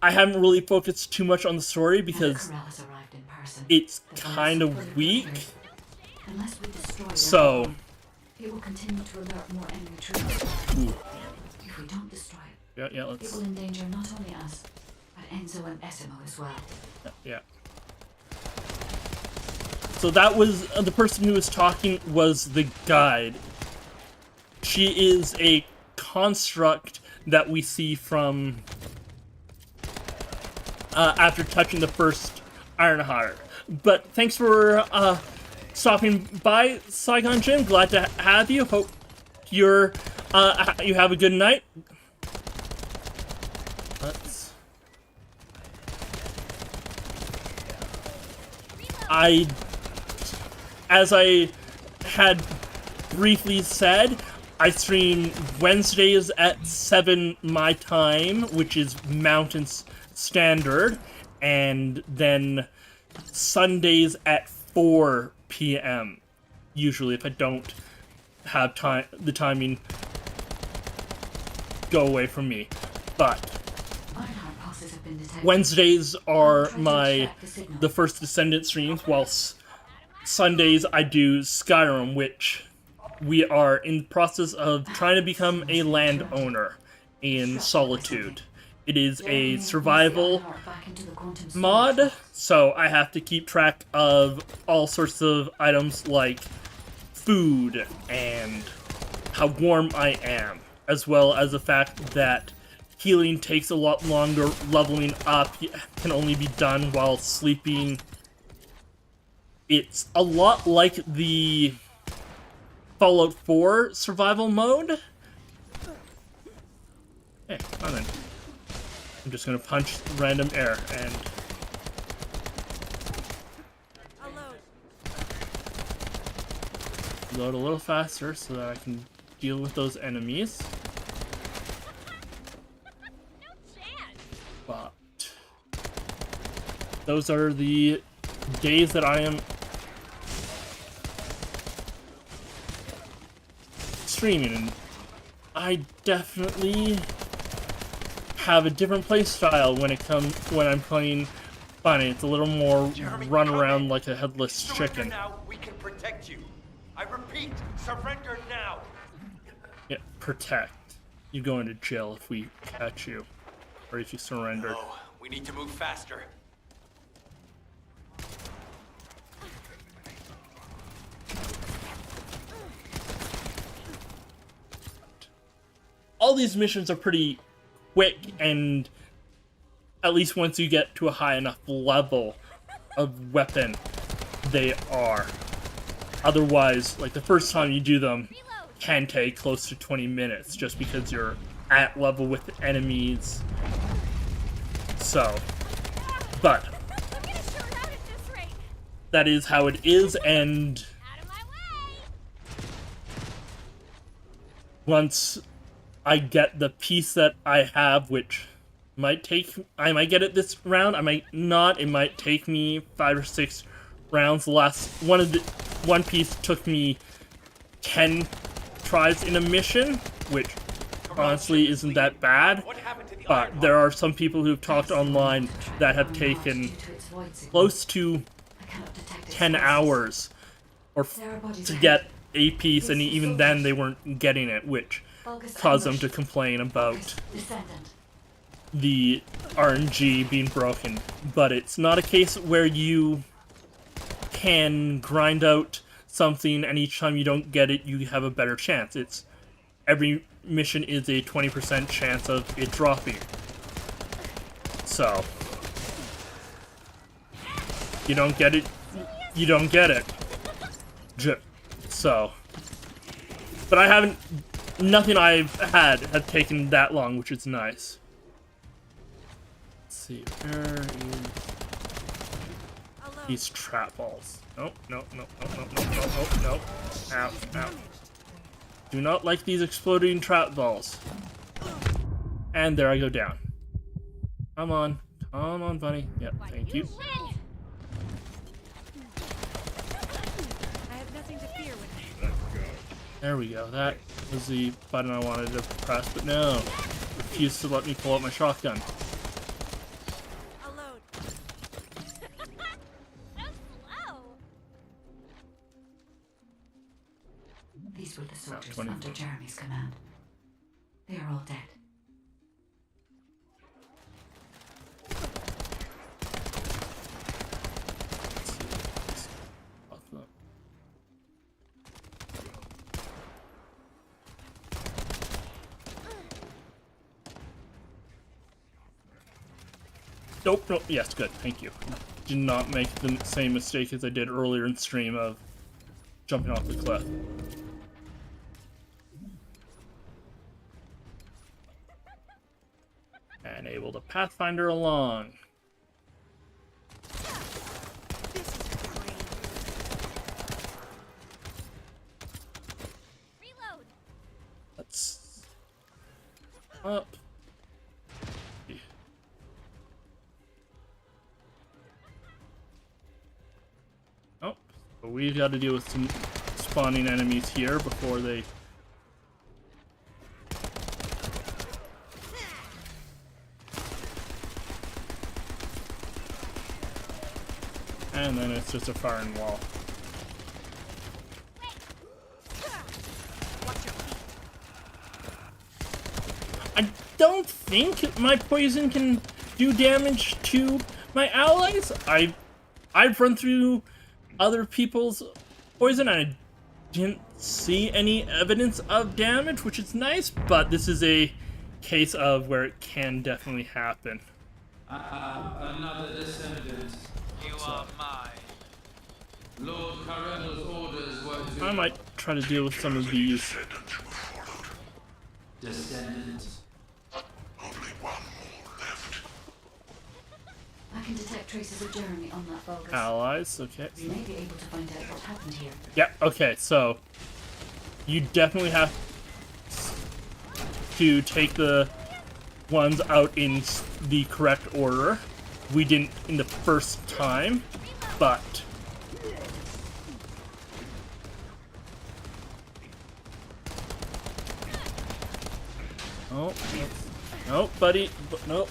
I haven't really focused too much on the story because it's kind of weak. So it will continue to alert more enemy troops. If we don't destroy it, yeah, it will endanger not only us, but Enzo and Essimo as well. Yeah. So that was the person who was talking was the guide. She is a construct that we see from after touching the first Iron Heart. But thanks for stopping by, Saigon Jim. Glad to have you. Hope you have a good night. As I had briefly said, I stream Wednesdays at 7 my time, which is Mountain Standard, and then Sundays at 4 p.m. usually, if I don't have the timing go away from me. But Wednesdays are the First Descendant streams, whilst Sundays I do Skyrim, which we are in the process of trying to become a landowner in Solitude. It is a survival mod, so I have to keep track of all sorts of items like food and how warm I am, as well as the fact that healing takes a lot longer. Leveling up can only be done while sleeping. It's a lot like the Fallout 4 survival mode. Hey, come on then. I'm just gonna punch random air and load a little faster so that I can deal with those enemies. But those are the days that I am streaming, and I definitely have a different play style when I'm playing Bunny. It's a little more run around like a headless chicken. Now, we can protect you. I repeat, surrender now. Yeah, protect. You go into jail if we catch you, or if you surrender. Oh, we need to move faster. All these missions are pretty quick, and at least once you get to a high enough level of weapon, they are. Otherwise, like the first time you do them can take close to 20 minutes just because you're at level with the enemies. So, but that is how it is, and once I get the piece that I have, which I might get it this round, I might not. It might take me 5 or 6 rounds. The last one piece took me 10 tries in a mission, which honestly isn't that bad. But there are some people who've talked online that have taken close to 10 hours to get a piece, and even then they weren't getting it, which caused them to complain about the RNG being broken. But it's not a case where you can grind out something and each time you don't get it you have a better chance. It's every mission is a 20% chance of it dropping. So you don't get it, you don't get it. So, but I haven't nothing I've had taken that long, which is nice. Let's see, where is these trap balls? Nope, nope, nope, nope, nope, nope, nope, nope, nope. Ow, ow. Do not like these exploding trap balls. And there I go down. Come on. Come on, buddy. Yep, thank you. I have nothing to fear with There we go. That was the button I wanted to press, but no. Refused to let me pull out my shotgun. a load. These were the soldiers 20. under Jeremy's command. They are all dead. Nope, nope. Yes, good. Thank you. Did not make the same mistake as I did earlier in stream of jumping off the cliff. And able to pathfinder along. This is great. Reload. Let's up. Oh, so we've got to deal with some spawning enemies here before they. And then it's just a firing wall. I don't think my poison can do damage to my allies. I've run through other people's poison and I didn't see any evidence of damage, which is nice, but this is a case of where it can definitely happen. Another descendant. You are mine. Lord Carell's orders were to... I might try to deal with some of these. Descendant. I can detect traces of Jeremy on that bogus. Allies, okay. We may be able to find out what happened here. Yeah, okay, so you definitely have to take the ones out in the correct order. We didn't in the first time, but oh, no, buddy, no,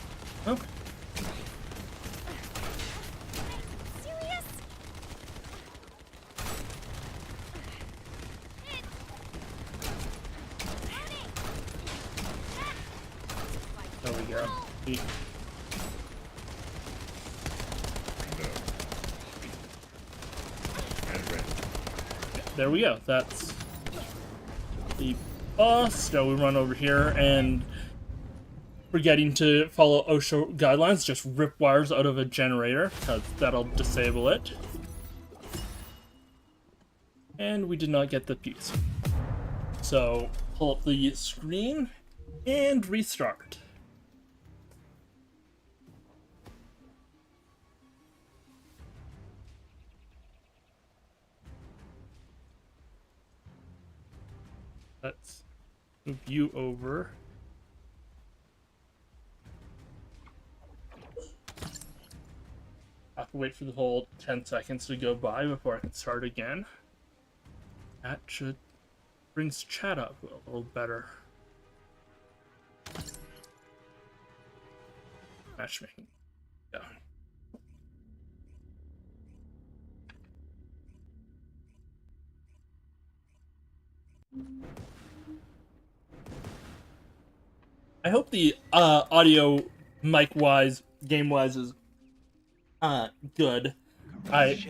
no. There we go. There we go. That's the boss. Now we run over here and forgetting to follow OSHA guidelines, just rip wires out of a generator because that'll disable it. And we did not get the piece. So pull up the screen and restart. Let's move you over. I have to wait for the whole 10 seconds to go by before I can start again. That should brings chat up a little better. Matchmaking. Yeah. I hope the audio mic wise, game wise is good. I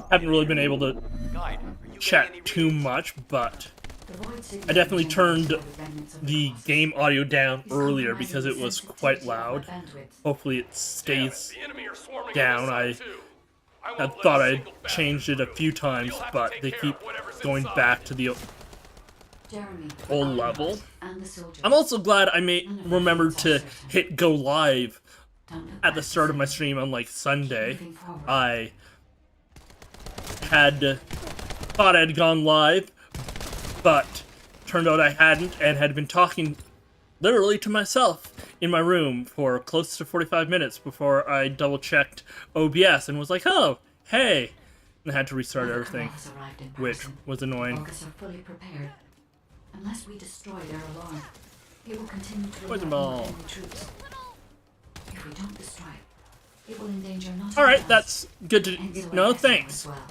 haven't really been able to chat too much, but I definitely turned the game audio down earlier because it was quite loud. Hopefully it stays down. I had thought I'd changed it a few times, but they keep going back to the Jeremy, whole the level. Ironheart, and the soldiers. I'm also glad I remembered to Certain. hit go live Don't look at the back, start of my Descendant. stream on like Sunday. Moving forward. I had thought I'd gone live, but turned out I hadn't, and had been talking literally to myself in my room for close to 45 minutes before I double-checked OBS and was like, oh, hey, and I had to restart Now the everything, Corral has arrived in which person. was annoying. August are fully prepared. Unless we destroy their alarm, it will continue to Poison alert ball. more enemy troops. If we don't destroy it, it will endanger not Alright, only us, that's good to Enzo know, and Ezio thanks. as well.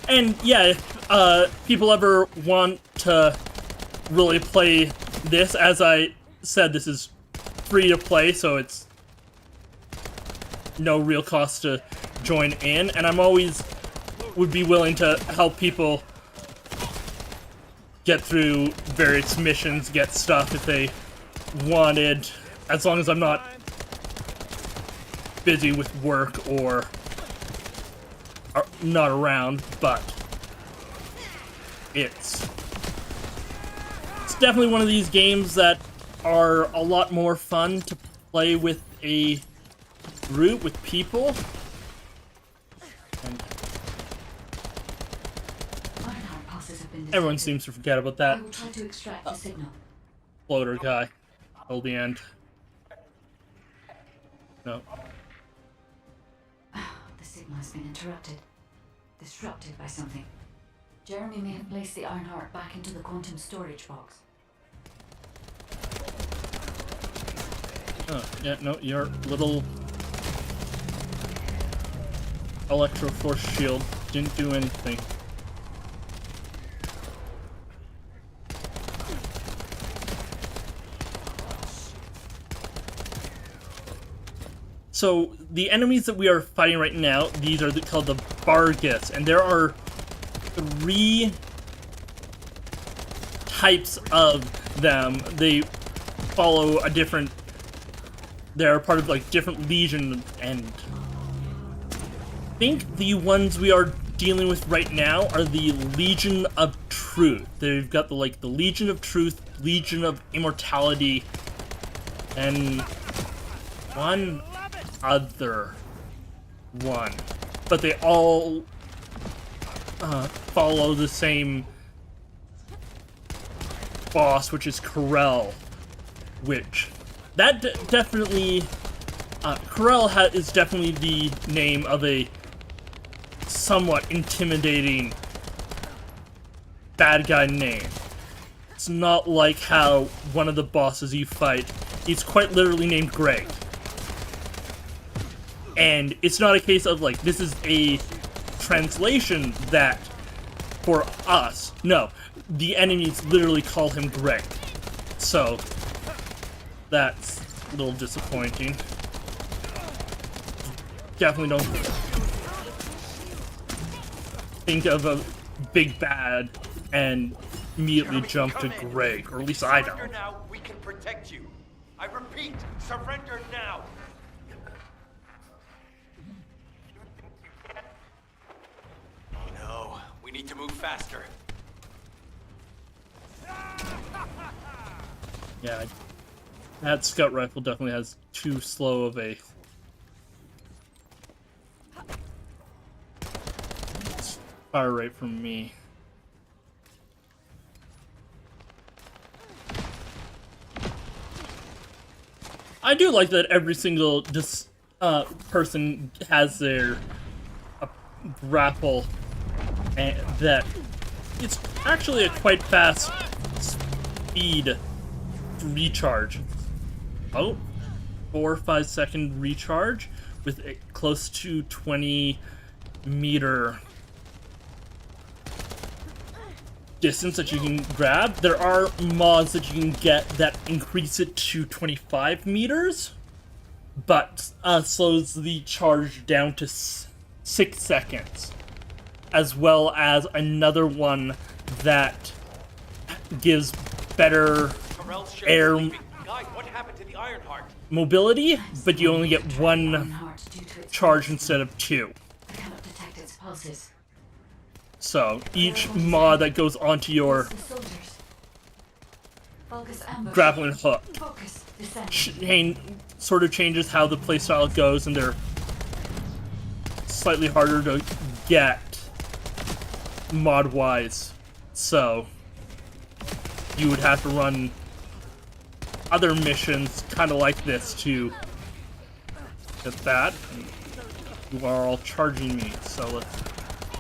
And yeah, if people ever want to really play this, as I said, this is free to play, so it's no real cost to join in, and I'm always would be willing to help people get through various missions, get stuff if they wanted, as long as I'm not busy with work or are not around. But it's definitely one of these games that are a lot more fun to play with a group, with people. And Ironheart pulses have been everyone detected. seems to forget about I that will try to extract the signal. floater guy till the end. No. The signal has been interrupted. Disrupted by something. Jeremy may have placed the Ironheart back into the quantum storage box. Oh, yeah, no, your little electro force shield didn't do anything. So, the enemies that we are fighting right now, these are called the Bargats, and there are 3 types of them. They follow a different... They're part of, like, different legion, and I think the ones we are dealing with right now are the Legion of Truth. They've got the Legion of Truth, Legion of Immortality, and one other one. But they all follow the same boss, which is Corel, which... That definitely... Corel is definitely the name of a somewhat intimidating bad guy name. It's not like how one of the bosses you fight, he's quite literally named Greg. And it's not a case of, like, this is a translation that, for us, no. The enemies literally call him Greg. So... that's a little disappointing. Definitely don't think of a big bad and immediately jump to Greg, or at least I don't. Surrender now, we can protect you. I repeat, surrender now. No, we need to move faster. Yeah, that scout rifle definitely has too slow of a fire rate from me. I do like that every single person has their grapple, and that it's actually a quite fast speed recharge. About 4 or 5 second recharge with a close to 20 meter distance that you can grab. There are mods that you can get that increase it to 25 meters, but slows the charge down to 6 seconds, as well as another one that gives better Corral's ship air is leaving. Guys, what happened to the Ironheart? mobility, but you only get one Ironheart due to its charge voice instead of 2. signal. I cannot pulses. So each mod that goes onto your The soldiers. Focus ambush. grappling hook Focus. Descent. sort of changes how the playstyle goes, and they're slightly harder to get mod-wise. So you would have to run other missions kind of like this to get that. You are all charging me, so let's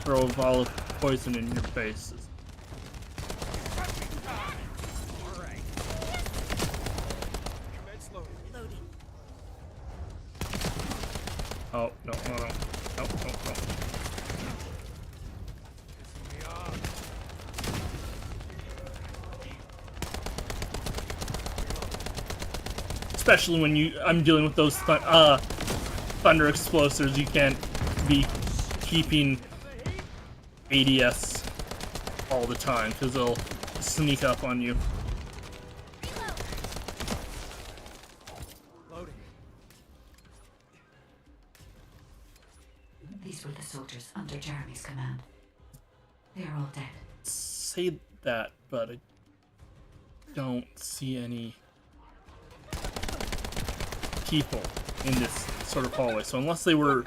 throw a ball of poison in your faces. Oh, no. Especially when I'm dealing with those thunder explosives, you can't be keeping ADS all the time, because they'll sneak up on you. These were the soldiers under Jeremy's command. They are all dead. Say that, but I don't see any people in this sort of hallway. So unless they were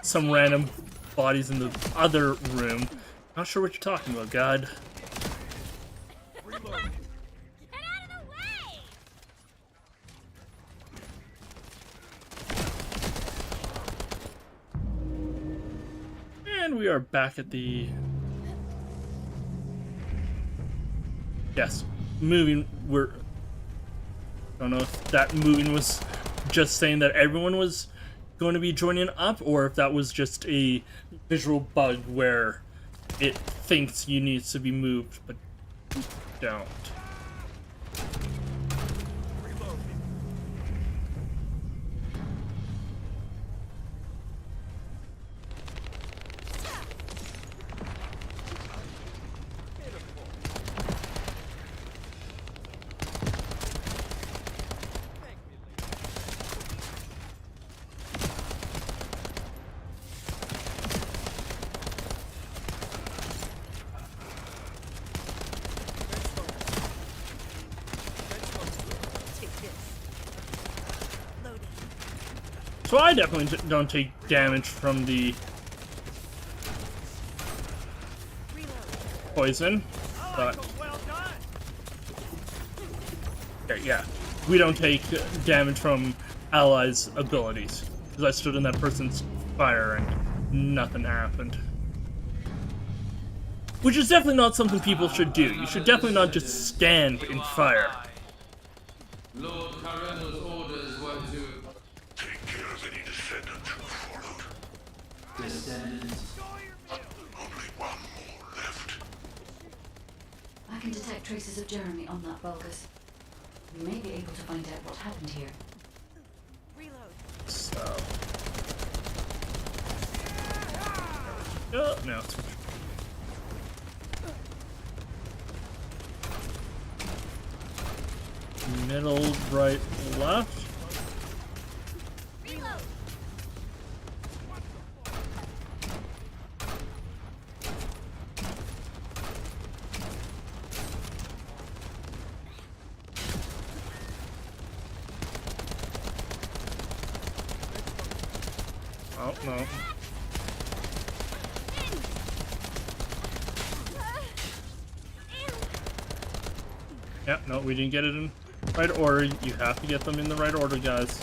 some random bodies in the other room, not sure what you're talking about, God. Get out of the way! And we are back at the... Yes, moving. I don't know if that moving was just saying that everyone was going to be joining up, or if that was just a visual bug where it thinks you need to be moved, but you don't. So I definitely don't take damage from the poison, but okay, yeah, we don't take damage from allies' abilities, because I stood in that person's fire and nothing happened. Which is definitely not something people should do. You should definitely not just stand in fire. Lord Carrello's orders were to take care of any descendants who followed. Descendants. Only one more left. I can detect traces of Jeremy on that Vulgus. We may be able to find out what happened here. Reload. So. Oh, no. Middle, right, left. Reload. Oh, no. Yeah, no, we didn't get it in right order. You have to get them in the right order, guys.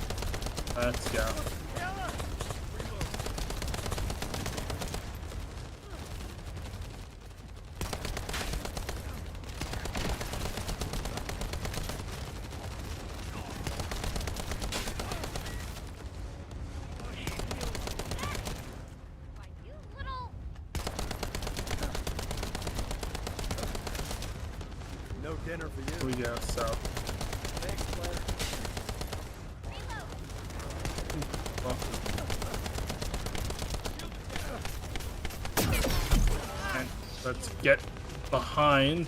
Let's go. You little... No dinner for Here you. we go, so. Thanks, Claire. Well. And let's get behind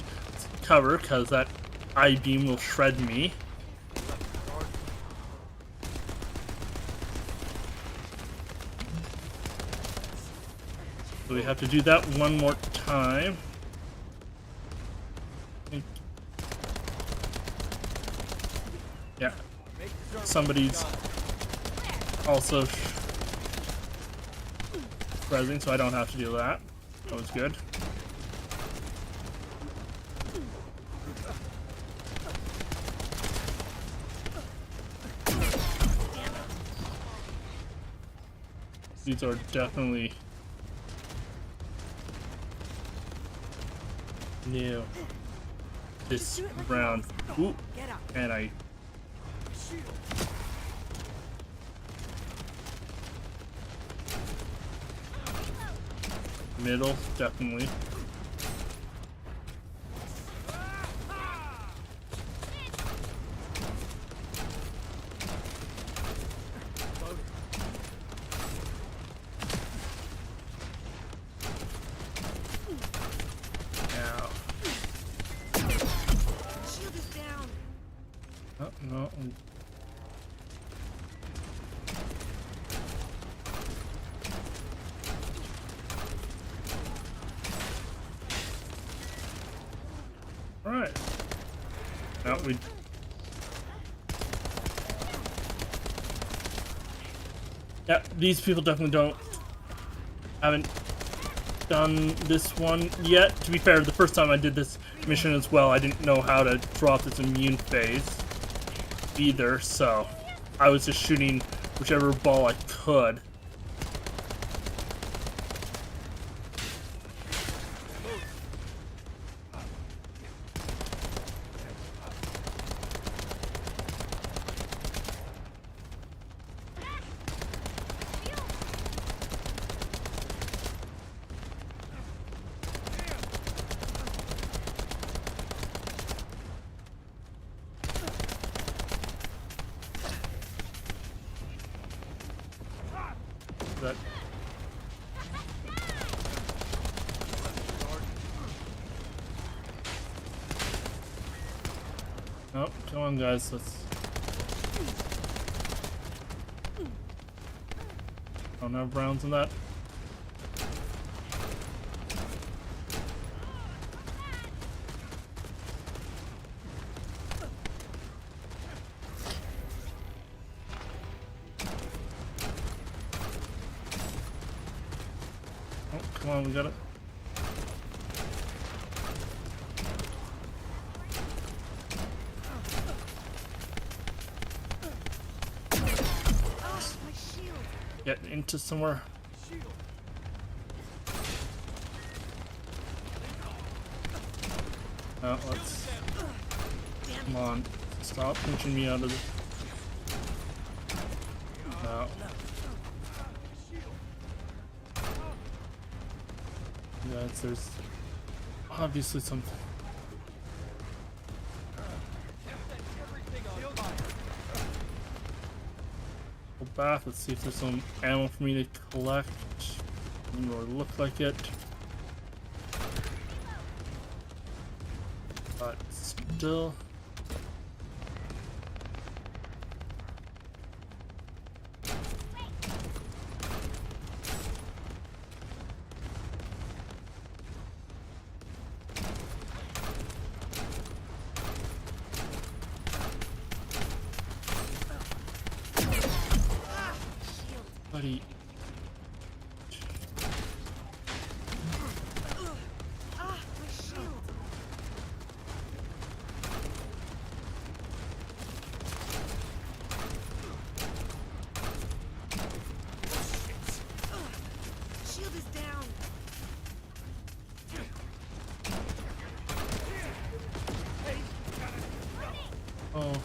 cover, because that I-beam will shred me. we have to do that one more time. Yeah. Somebody's also rezzing, so I don't have to do that. That was good. These are definitely new this round. Ooh, and I middle, definitely. Now. Shield is down. Oh, no. Alright. Now we... Yeah, these people definitely haven't done this one yet. To be fair, the first time I did this mission as well, I didn't know how to drop this immune phase either, so I was just shooting whichever ball I could. That oh, come on, guys, let's. Don't have rounds in that. Oh, come on, we got it. Oh, my shield. Get into somewhere. Let's. Come on. Stop pinching me out of this. No. Guys, there's obviously something. Go back, let's see if there's some ammo for me to collect. Or look like it. But still. Buddy. Ah, my shield. Shield is down. Oh.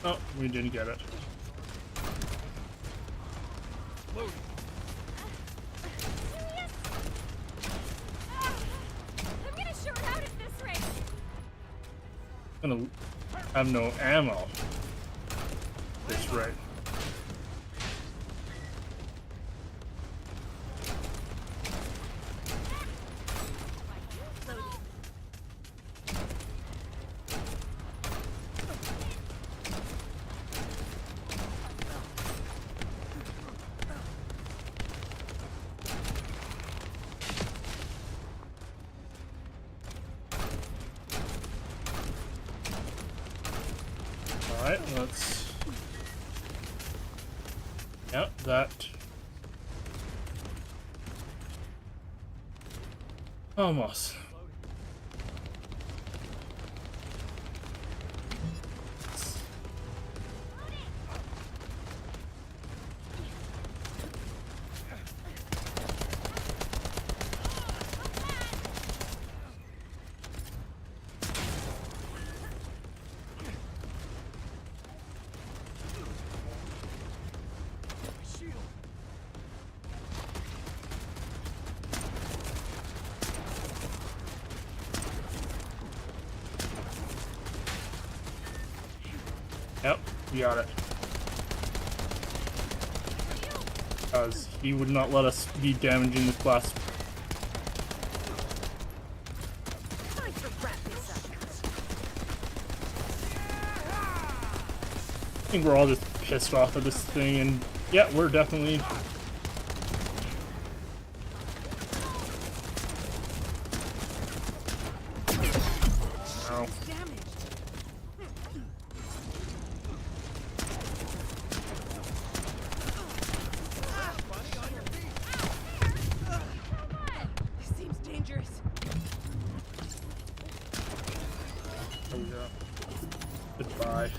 Oh, we didn't get it. I'm gonna short out at this rate. I'm gonna have no ammo. This rate. Alright, let's... Yeah, that... Almost. Yep, we got it. Because he would not let us be damaging this blast. Time to wrap this up. I think we're all just pissed off at this thing, and yeah, we're definitely... Ow. Damaged. This seems dangerous. Oh, yeah. Goodbye.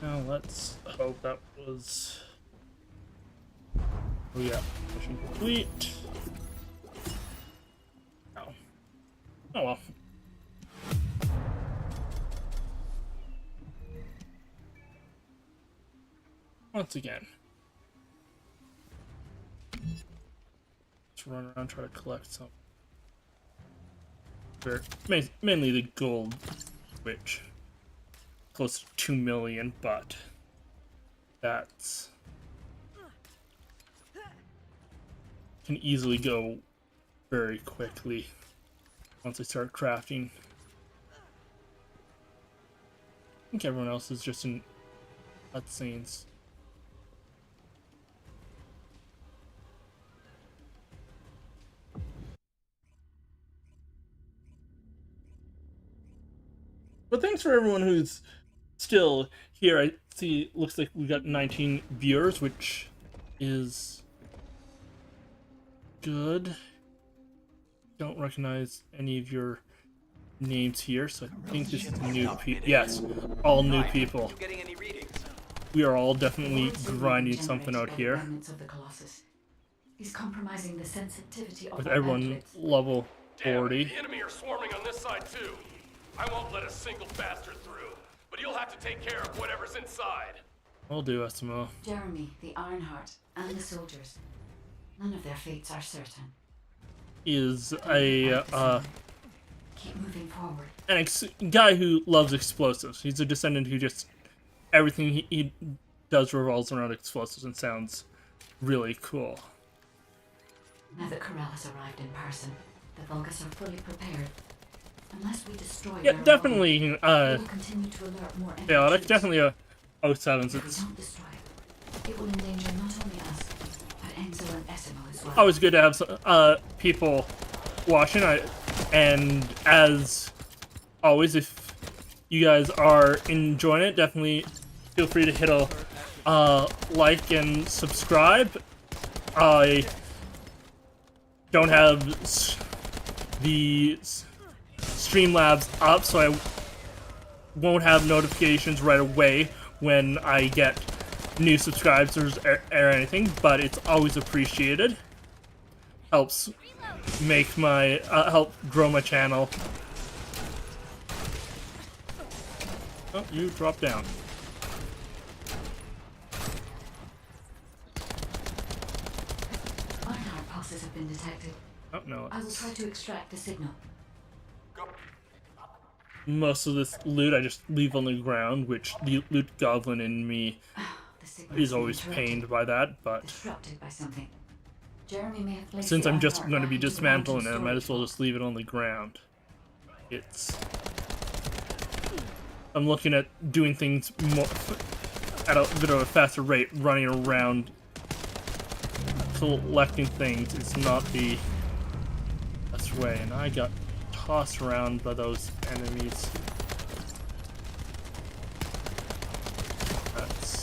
Now let's hope that was... Oh yeah, mission complete. Oh. Oh well. Once again. Let's run around, try to collect some. Mainly the gold, which close to 2 million, but that's can easily go very quickly once I start crafting. I think everyone else is just in cutscenes. But thanks for everyone who's still here. I see it looks like we got 19 viewers, which is good. Don't recognize any of your names here, so I think this is new people. Yes, all new people. You getting any readings? We are all definitely grinding something out here. Remnants of the Colossus. He's compromising the sensitivity of With our everyone bandwidth. level Damn it, 40. the enemy are swarming on this side too. I won't let a single bastard through, but you'll have to take care of whatever's inside. We'll do, SMO. Jeremy, the Ironheart, and the soldiers. None of their fates are certain. Is a Keep moving forward. guy who loves explosives. He's a descendant who just everything he does revolves around explosives and sounds really cool. Now that Corral has arrived in person, the Vulgus are fully prepared. Unless we destroy Yeah, their definitely they will continue to alert more enemy chaotic. troops. Definitely a 07s. If we It's don't destroy it will endanger not only us, but Enzo and Essimo as well. always good to have people watching. And as always, if you guys are enjoying it, definitely feel free to hit a like and subscribe. I don't have the Streamlabs up, so I won't have notifications right away when I get new subscribers or anything, but it's always appreciated. Helps make my help grow my channel. Oh, you dropped down. Ironheart pulses have been detected. Oh no. I will try to extract the signal. Most of this loot I just leave on the ground, which the loot goblin in me The signal is been always interrupted, pained by that, but disrupted by something. Jeremy may have placed since the I'm just Ironheart going to be back into the dismantling it, I mountain might as well storage just leave it on the ground. I'm looking at doing things more at a bit of a faster rate, running around collecting things. It's not the best way, and I got tossed around by those enemies. That's...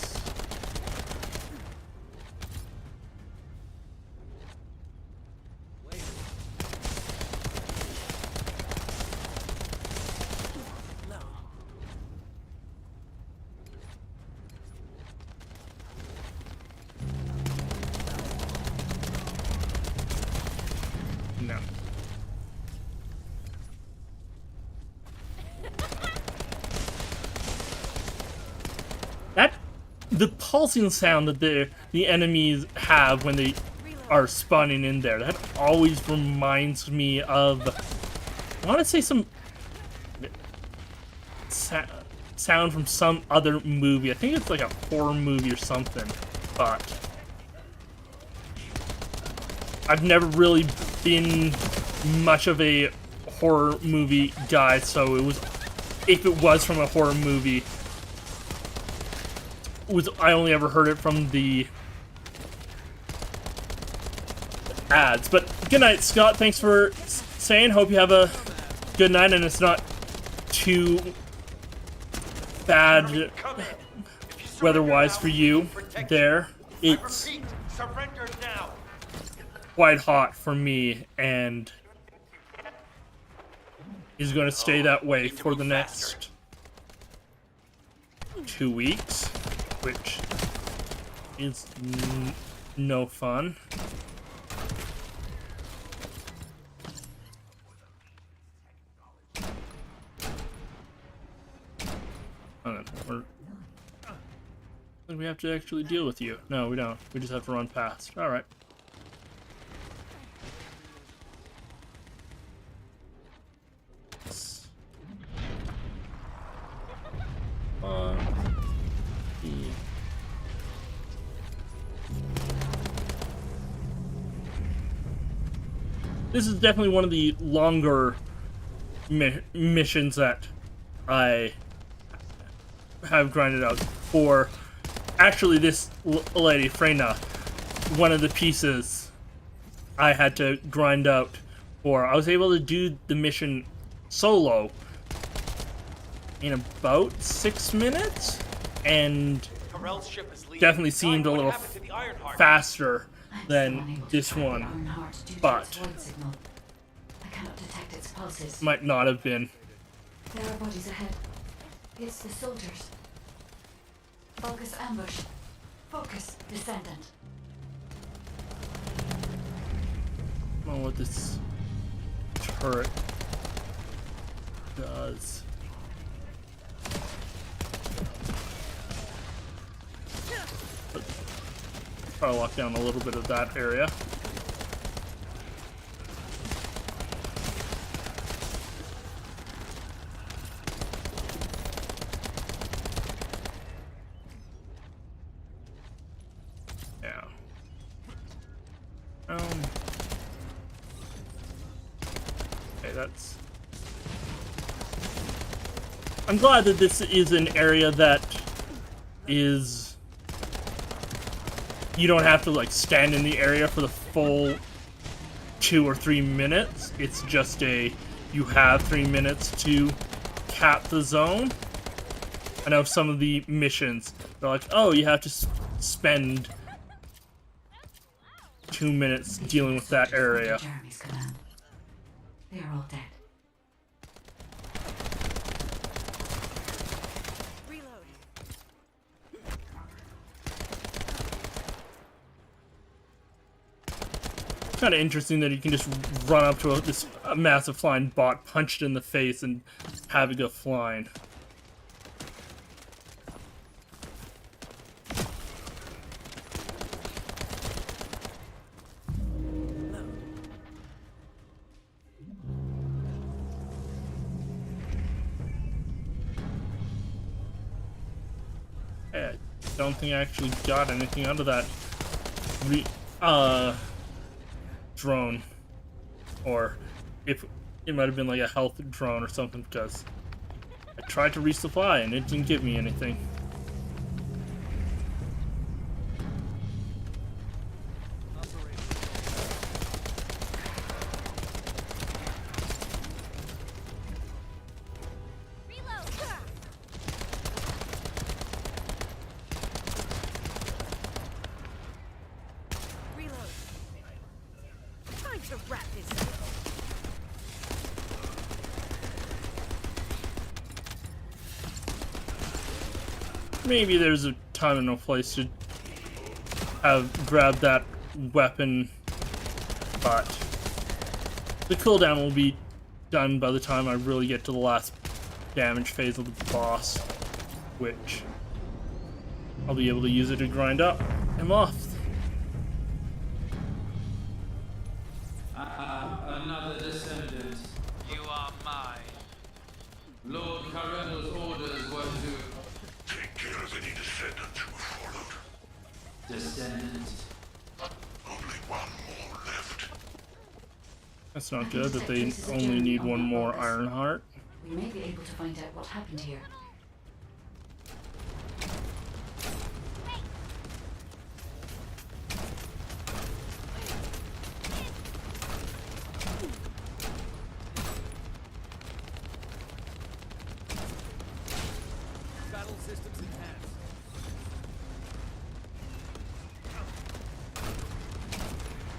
No. That the pulsing sound that the enemies have when they are spawning in there, that always reminds me of, I want to say, some sound from some other movie. I think it's like a horror movie or something, but I've never really been much of a horror movie guy, so it was, if it was from a horror movie, I only ever heard it from the ads. But good night, Scott. Thanks for saying. Hope you have a good night, and it's not too bad weather-wise for you there. It's Surrender now. quite hot for me, and is going to stay that way for the next 2 weeks, which is no fun. We have to actually deal with you. No, we don't. We just have to run past. All right. This is definitely one of the longer missions that I have grinded out for. Actually, this lady, Freyna, one of the pieces I had to grind out for. I was able to do the mission solo in about 6 minutes, and definitely seemed a little faster than this one, but I cannot detect its pulses. might not have been. There are bodies ahead. It's the soldiers. Focus ambush. Focus Descendant. I don't know what this turret does. Try to lock down a little bit of that area. Yeah. Okay, that's... I'm glad that this is an area that is... You don't have to, like, stand in the area for the full 2 or 3 minutes. It's just a... You have 3 minutes to cap the zone. I know some of the missions, they're like, oh, you have to spend 2 minutes dealing with that area. Jeremy's command. They are all dead. Reload. Kind of interesting that you can just run up to this massive flying bot, punch it in the face, and have it go flying. I don't think I actually got anything out of that drone, or if it might have been like a health drone or something, because I tried to resupply and it didn't give me anything. maybe there's a time and no place to have grabbed that weapon, but the cooldown will be done by the time I really get to the last damage phase of the boss, which I'll be able to use it to grind up him off. Another descendant. You are mine. Lord Carreno's orders were to Take care of any descendants who have followed. Descendants. Only one more left. That's not good that they only need one more Iron Heart. We may be able to find out what happened here. Battle systems enhanced.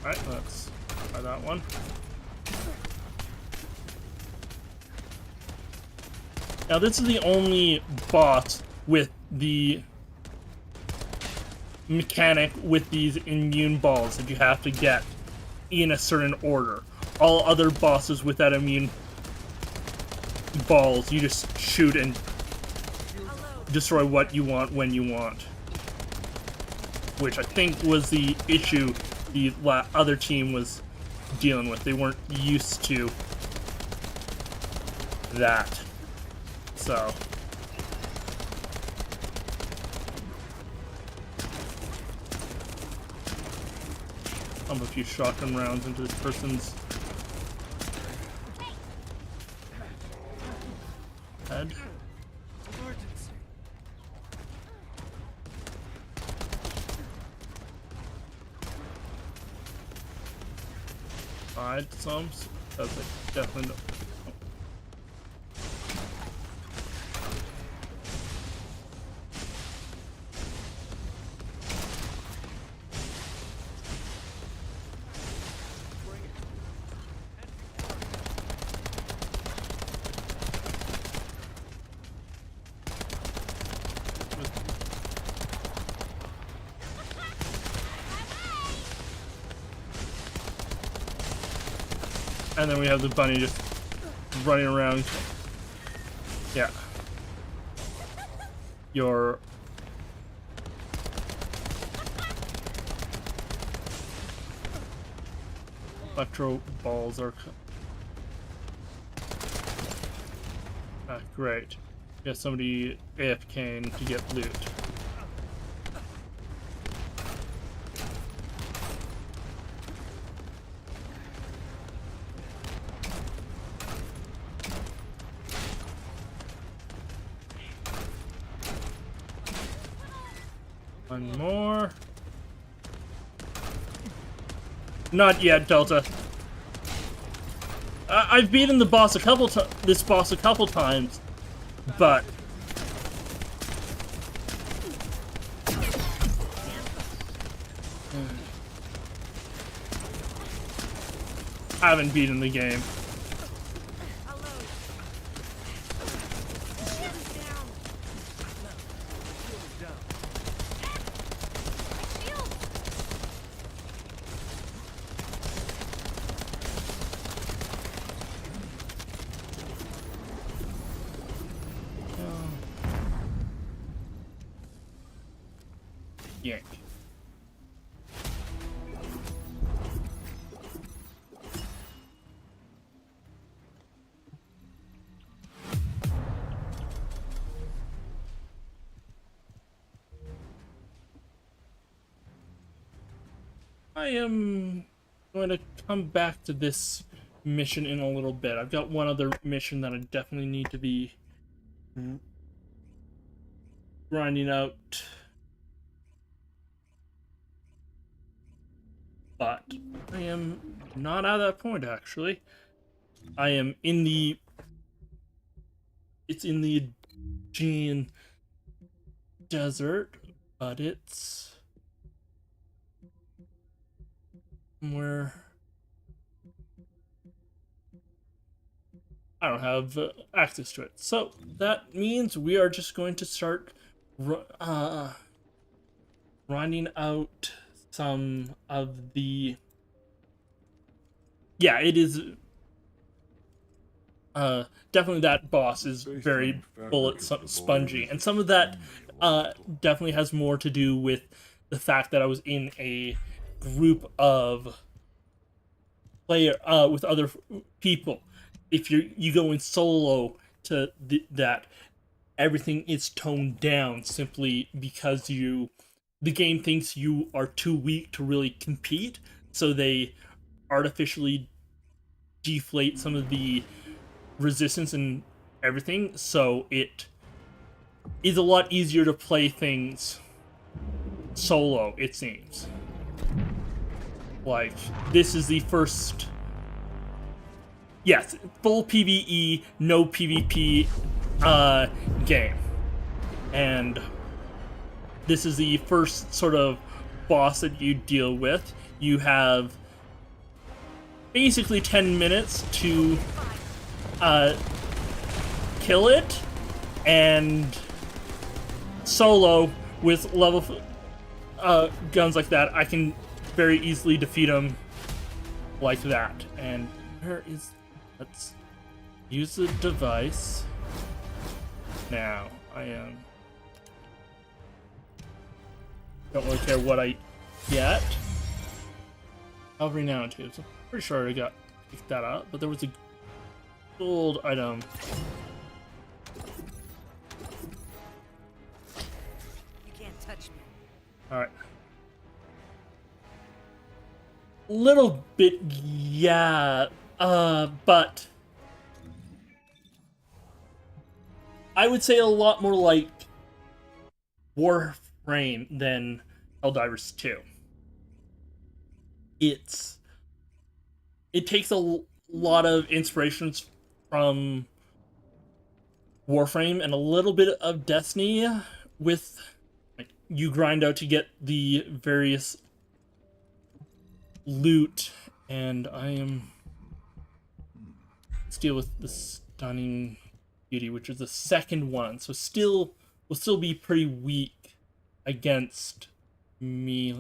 Alright, let's try that one. Now this is the only boss with the mechanic with these immune balls that you have to get in a certain order. All other bosses with that immune balls, you just shoot and destroy what you want when you want. Which I think was the issue the other team was dealing with. They weren't used to that. So pump a few shotgun rounds into this person's head. Emergency. Died some, so that's like definitely no. And then we have the bunny just running around. Yeah. Your electro balls are great. Get somebody AFKing to get loot. One more. Not yet, Delta. I've beaten the boss this boss a couple times, but I haven't beaten the game. Yank. I am going to come back to this mission in a little bit. I've got one other mission that I definitely need to be grinding out. But I am not at that point, actually. I am in the... It's in the Aegean desert, but it's... somewhere... I don't have access to it. So that means we are just going to start grinding out some of the... Yeah, it is... definitely that boss is very bullet spongy, and some of that definitely has more to do with the fact that I was in a group of with other people. If you go in solo to that, everything is toned down simply because the game thinks you are too weak to really compete, so they artificially deflate some of the resistance and everything, so it is a lot easier to play things solo, it seems. Like, this is the first... Yes, full PvE, no PvP game. And this is the first sort of boss that you deal with. You have basically 10 minutes to kill it, and solo with level guns like that, I can very easily defeat them like that. And where is... Let's use the device. Now, don't really care what I get. Every now and then, so I'm pretty sure I got picked that up, but there was a gold item. You can't touch me. Alright. Little bit, yeah. But I would say a lot more like Warframe than Helldivers 2. It takes a lot of inspirations from Warframe and a little bit of Destiny, with like you grind out to get the various loot, and let's deal with the Stunning Beauty, which is the second one, so will still be pretty weak against me.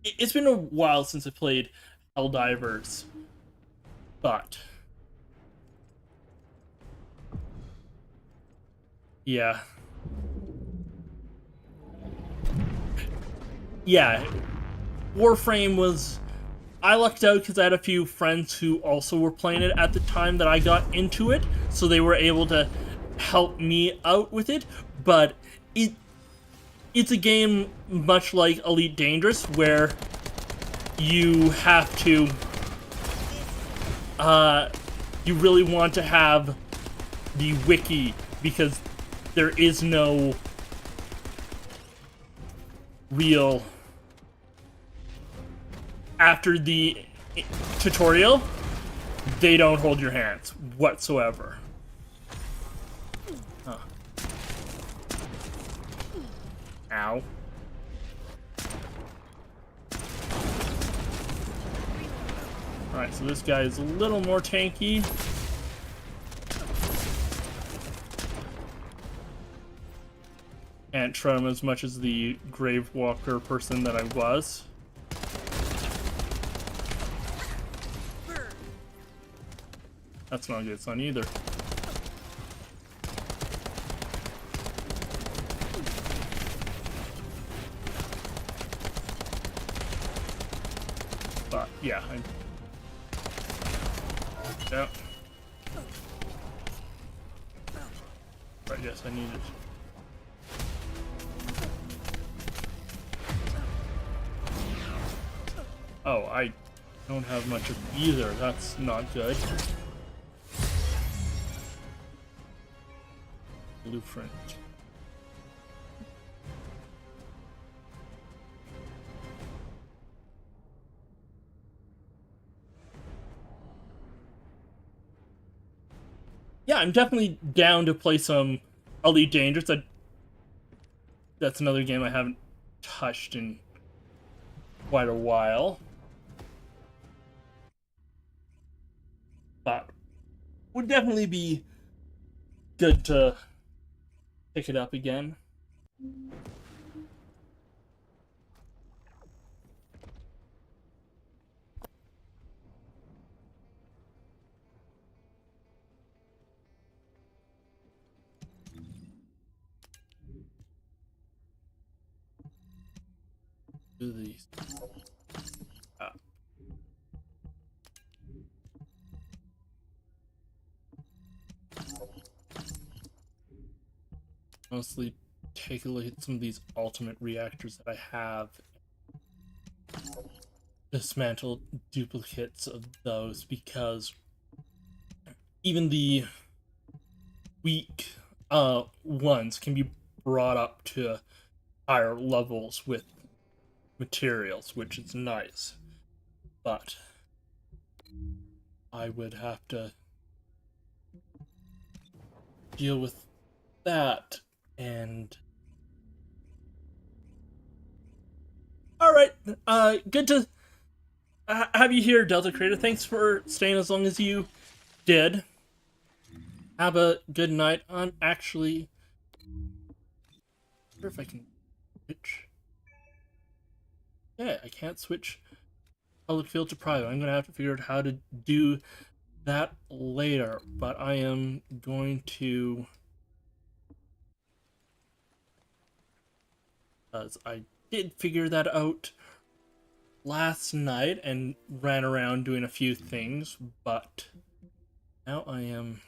It's been a while since I played Helldivers, but yeah. Yeah, Warframe was... I lucked out because I had a few friends who also were playing it at the time that I got into it, so they were able to help me out with it, but it's a game much like Elite Dangerous, where you have to... you really want to have the wiki, because there is no real... After the tutorial, they don't hold your hands whatsoever. Huh. Ow. Alright, so this guy is a little more tanky. Can't try him as much as the Gravewalker person that I was. That's not a good sign either. But yeah, yeah. Right, yes, I need it. Oh, I don't have much of either. That's not good. Blueprint. Yeah, I'm definitely down to play some Elite Dangerous. That's another game I haven't touched in quite a while. but would definitely be good to pick it up again. Do these. Honestly, take a look at some of these ultimate reactors that I have. Dismantle duplicates of those, because even the weak ones can be brought up to higher levels with materials, which is nice. But I would have to deal with that, and alright, good to have you here, Delta Creator. Thanks for staying as long as you did. Have a good night. I'm actually... I wonder if I can switch... Yeah, I can't switch public field to private. I'm gonna have to figure out how to do that later, but I am going to... Because I did figure that out last night and ran around doing a few things, but now I am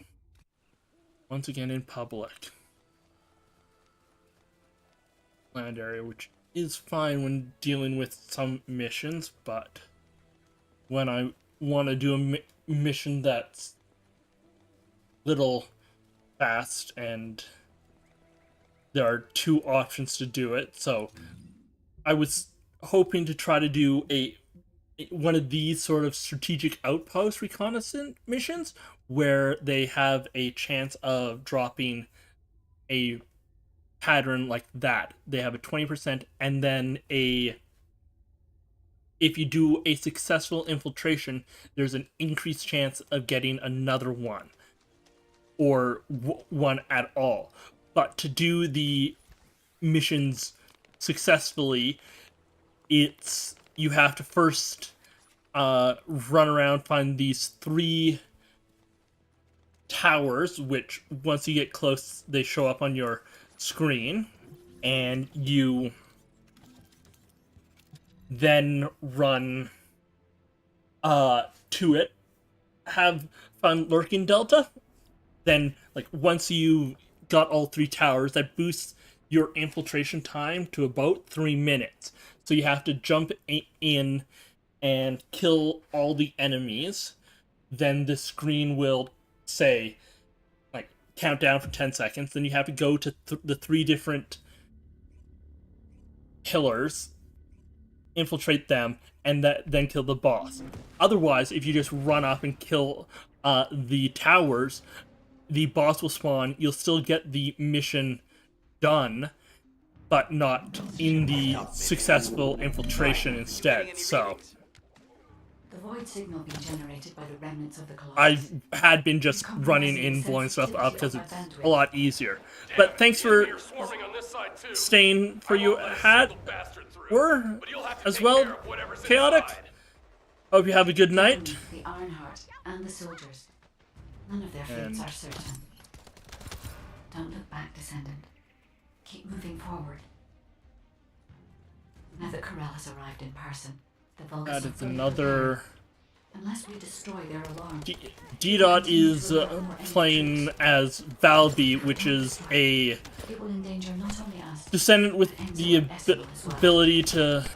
once again in public land area, which is fine when dealing with some missions, but when I want to do a mission that's little fast and there are two options to do it, so I was hoping to try to do one of these sort of strategic outpost reconnaissance missions where they have a chance of dropping a pattern like that. They have a 20%, and then if you do a successful infiltration, there's an increased chance of getting another one, or one at all. But to do the missions successfully, you have to first run around, find these 3 towers, which once you get close, they show up on your screen, and you then run to it. Have fun lurking, Delta. Then, like, once you got all 3 towers, that boosts your infiltration time to about 3 minutes. So you have to jump in and kill all the enemies. Then the screen will say, like, count down for 10 seconds. Then you have to go to the 3 different pillars, infiltrate them, and then kill the boss. Otherwise, if you just run up and kill the towers, the boss will spawn. You'll still get the mission done, but not in the successful infiltration instead. So The void signal being generated by the remnants of the Colossus. I had been just running in, blowing stuff up because it's a lot easier. But thanks for staying for you were as well, Chaotic. Hope you have a good night. The Ironheart and the soldiers. None of their fates are certain. Don't look back, Descendant. Keep moving forward. Now that Corel has arrived in person, the Vulgus That is another... Unless we destroy their alarm. D-Dot is playing as Valby, which is a It will endanger not only us, Descendant with the ability to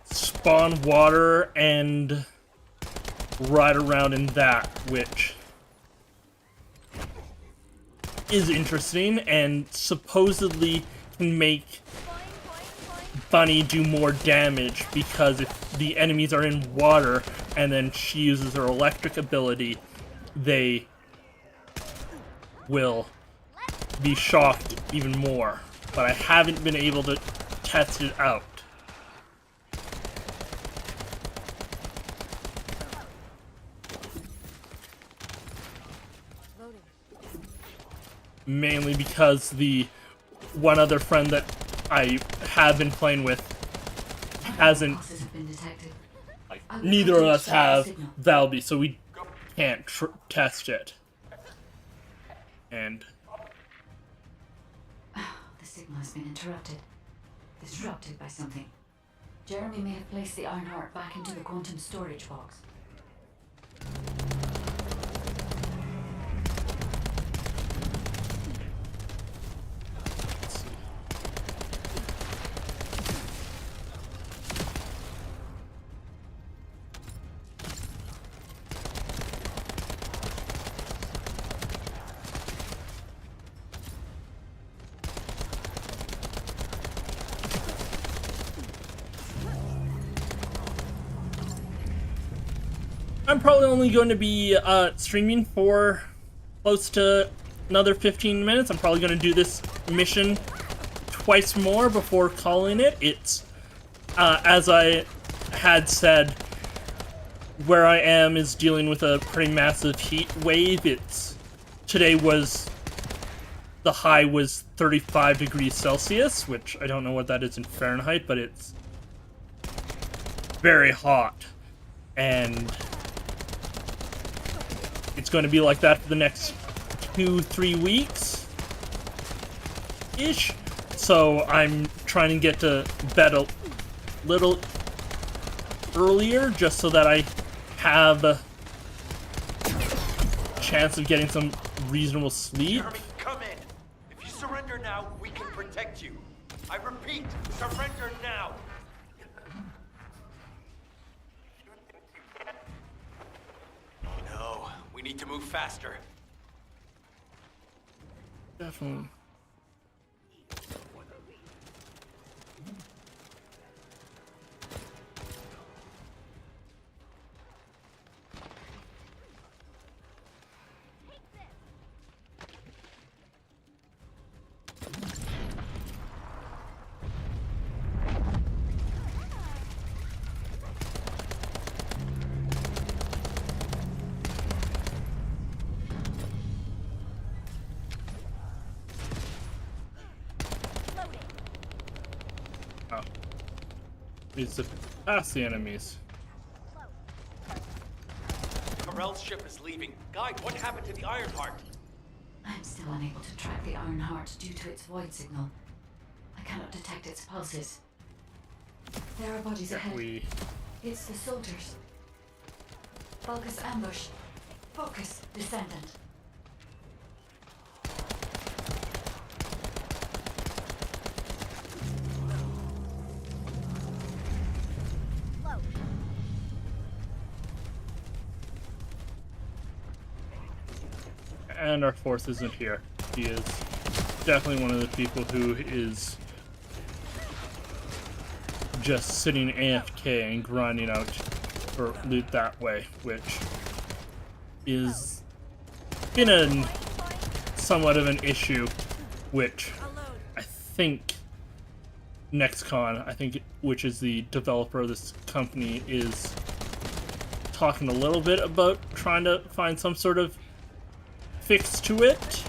spawn water and ride around in that, which is interesting and supposedly can make Bunny do more damage, because if the enemies are in water and then she uses her electric ability, they will be shocked even more. But I haven't been able to test it out. mainly because the one other friend that I have been playing with hasn't. Pulses have been detected. Neither of us have Valby, so we can't test it. And The signal has been interrupted. Disrupted by something. Jeremy may have placed the Ironheart back into the quantum storage box. I'm probably only going to be streaming for close to another 15 minutes. I'm probably going to do this mission twice more before calling it. It's, as I had said, where I am is dealing with a pretty massive heat wave. Today was, the high was 35 degrees Celsius, which I don't know what that is in Fahrenheit, but it's very hot. And it's going to be like that for the next 2-3 weeks-ish. So I'm trying to get to bed a little earlier, just so that I have a chance of getting some reasonable sleep. Jeremy, come in. If you surrender now, we can protect you. I repeat, surrender now. No, we need to move faster. Definitely. Needs to pass the enemies. Karel's ship is leaving. Guide, what happened to the Ironheart? I'm still unable to track the Ironheart due to its void signal. I cannot detect its pulses. There are bodies ahead. It's the soldiers. Focus ambush. Focus Descendant. And our force isn't here. He is definitely one of the people who is just sitting AFK and grinding out for loot that way, which is been somewhat of an issue, which I think Nextcon, which is the developer of this company, is talking a little bit about trying to find some sort of fix to it.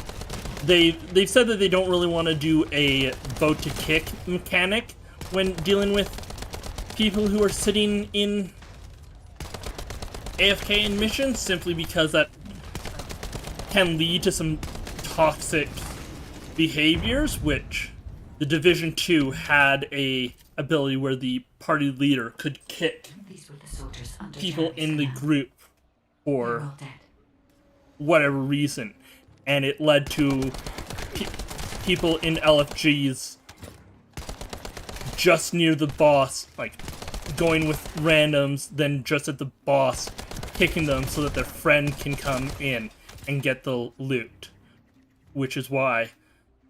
They've said that they don't really want to do a vote to kick mechanic when dealing with people who are sitting in AFK in missions, simply because that can lead to some toxic behaviors, which the Division 2 had a ability where the party leader could kick These were the soldiers under people Jeremy's in the command. group They're for all dead. whatever reason, and it led to people in LFGs just near the boss, like going with randoms, then just at the boss, kicking them so that their friend can come in and get the loot. Which is why,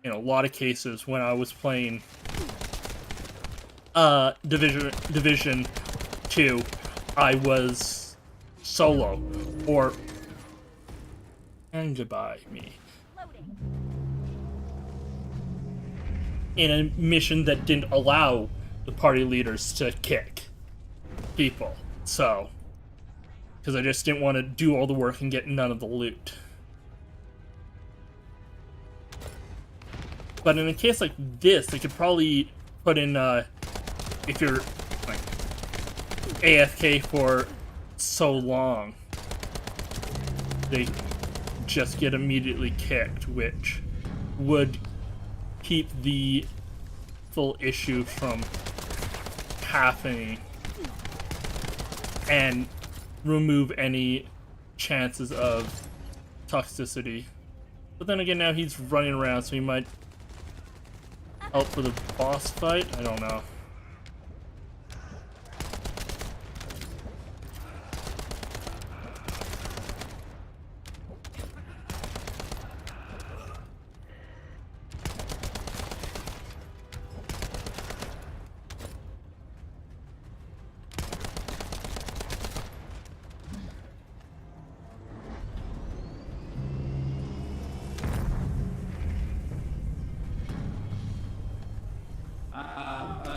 in a lot of cases, when I was playing Division 2, I was solo, or... And goodbye, me. In a mission that didn't allow the party leaders to kick people. So, because I just didn't want to do all the work and get none of the loot. But in a case like this, they could probably put in, if you're, like, AFK for so long, they just get immediately kicked, which would keep the full issue from happening and remove any chances of toxicity. But then again, now he's running around, so he might help for the boss fight? I don't know.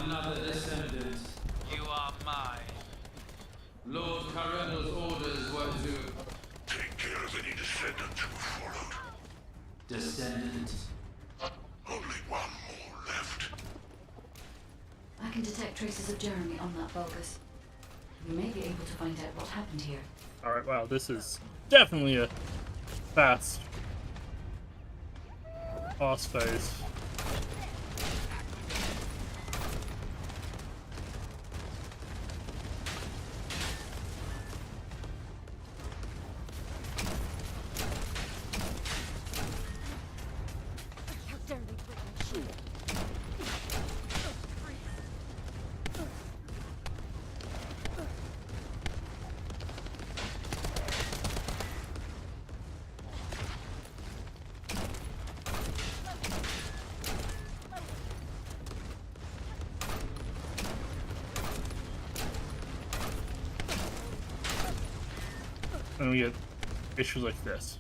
Another descendant. You are mine. Lord Carreno's orders were to Take care of any descendants who have followed. Descendant. Only one more left. I can detect traces of Jeremy on that bogus. We may be able to find out what happened here. Alright, wow, this is definitely a fast boss phase. How dare they break my shield? And we get issues like this.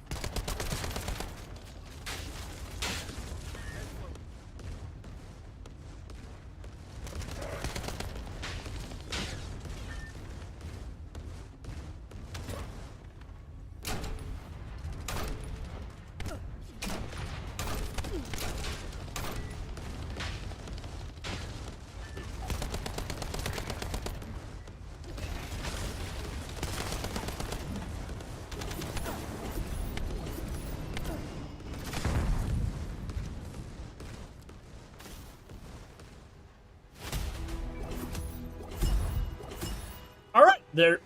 Alright, there.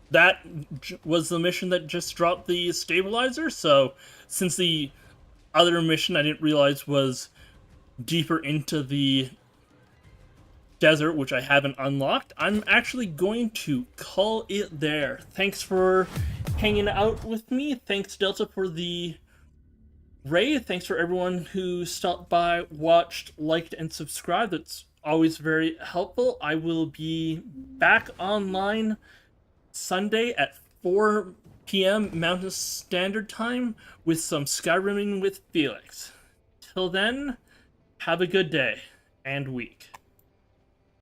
That was the mission that just dropped the stabilizer, so since the other mission I didn't realize was deeper into the desert, which I haven't unlocked, I'm actually going to call it there. Thanks for hanging out with me. Thanks, Delta, for the raid. Thanks for everyone who stopped by, watched, liked, and subscribed. That's always very helpful. I will be back online Sunday at 4 p.m. Mountain Standard Time with some Skyrimming with Felix. Till then, have a good day and week.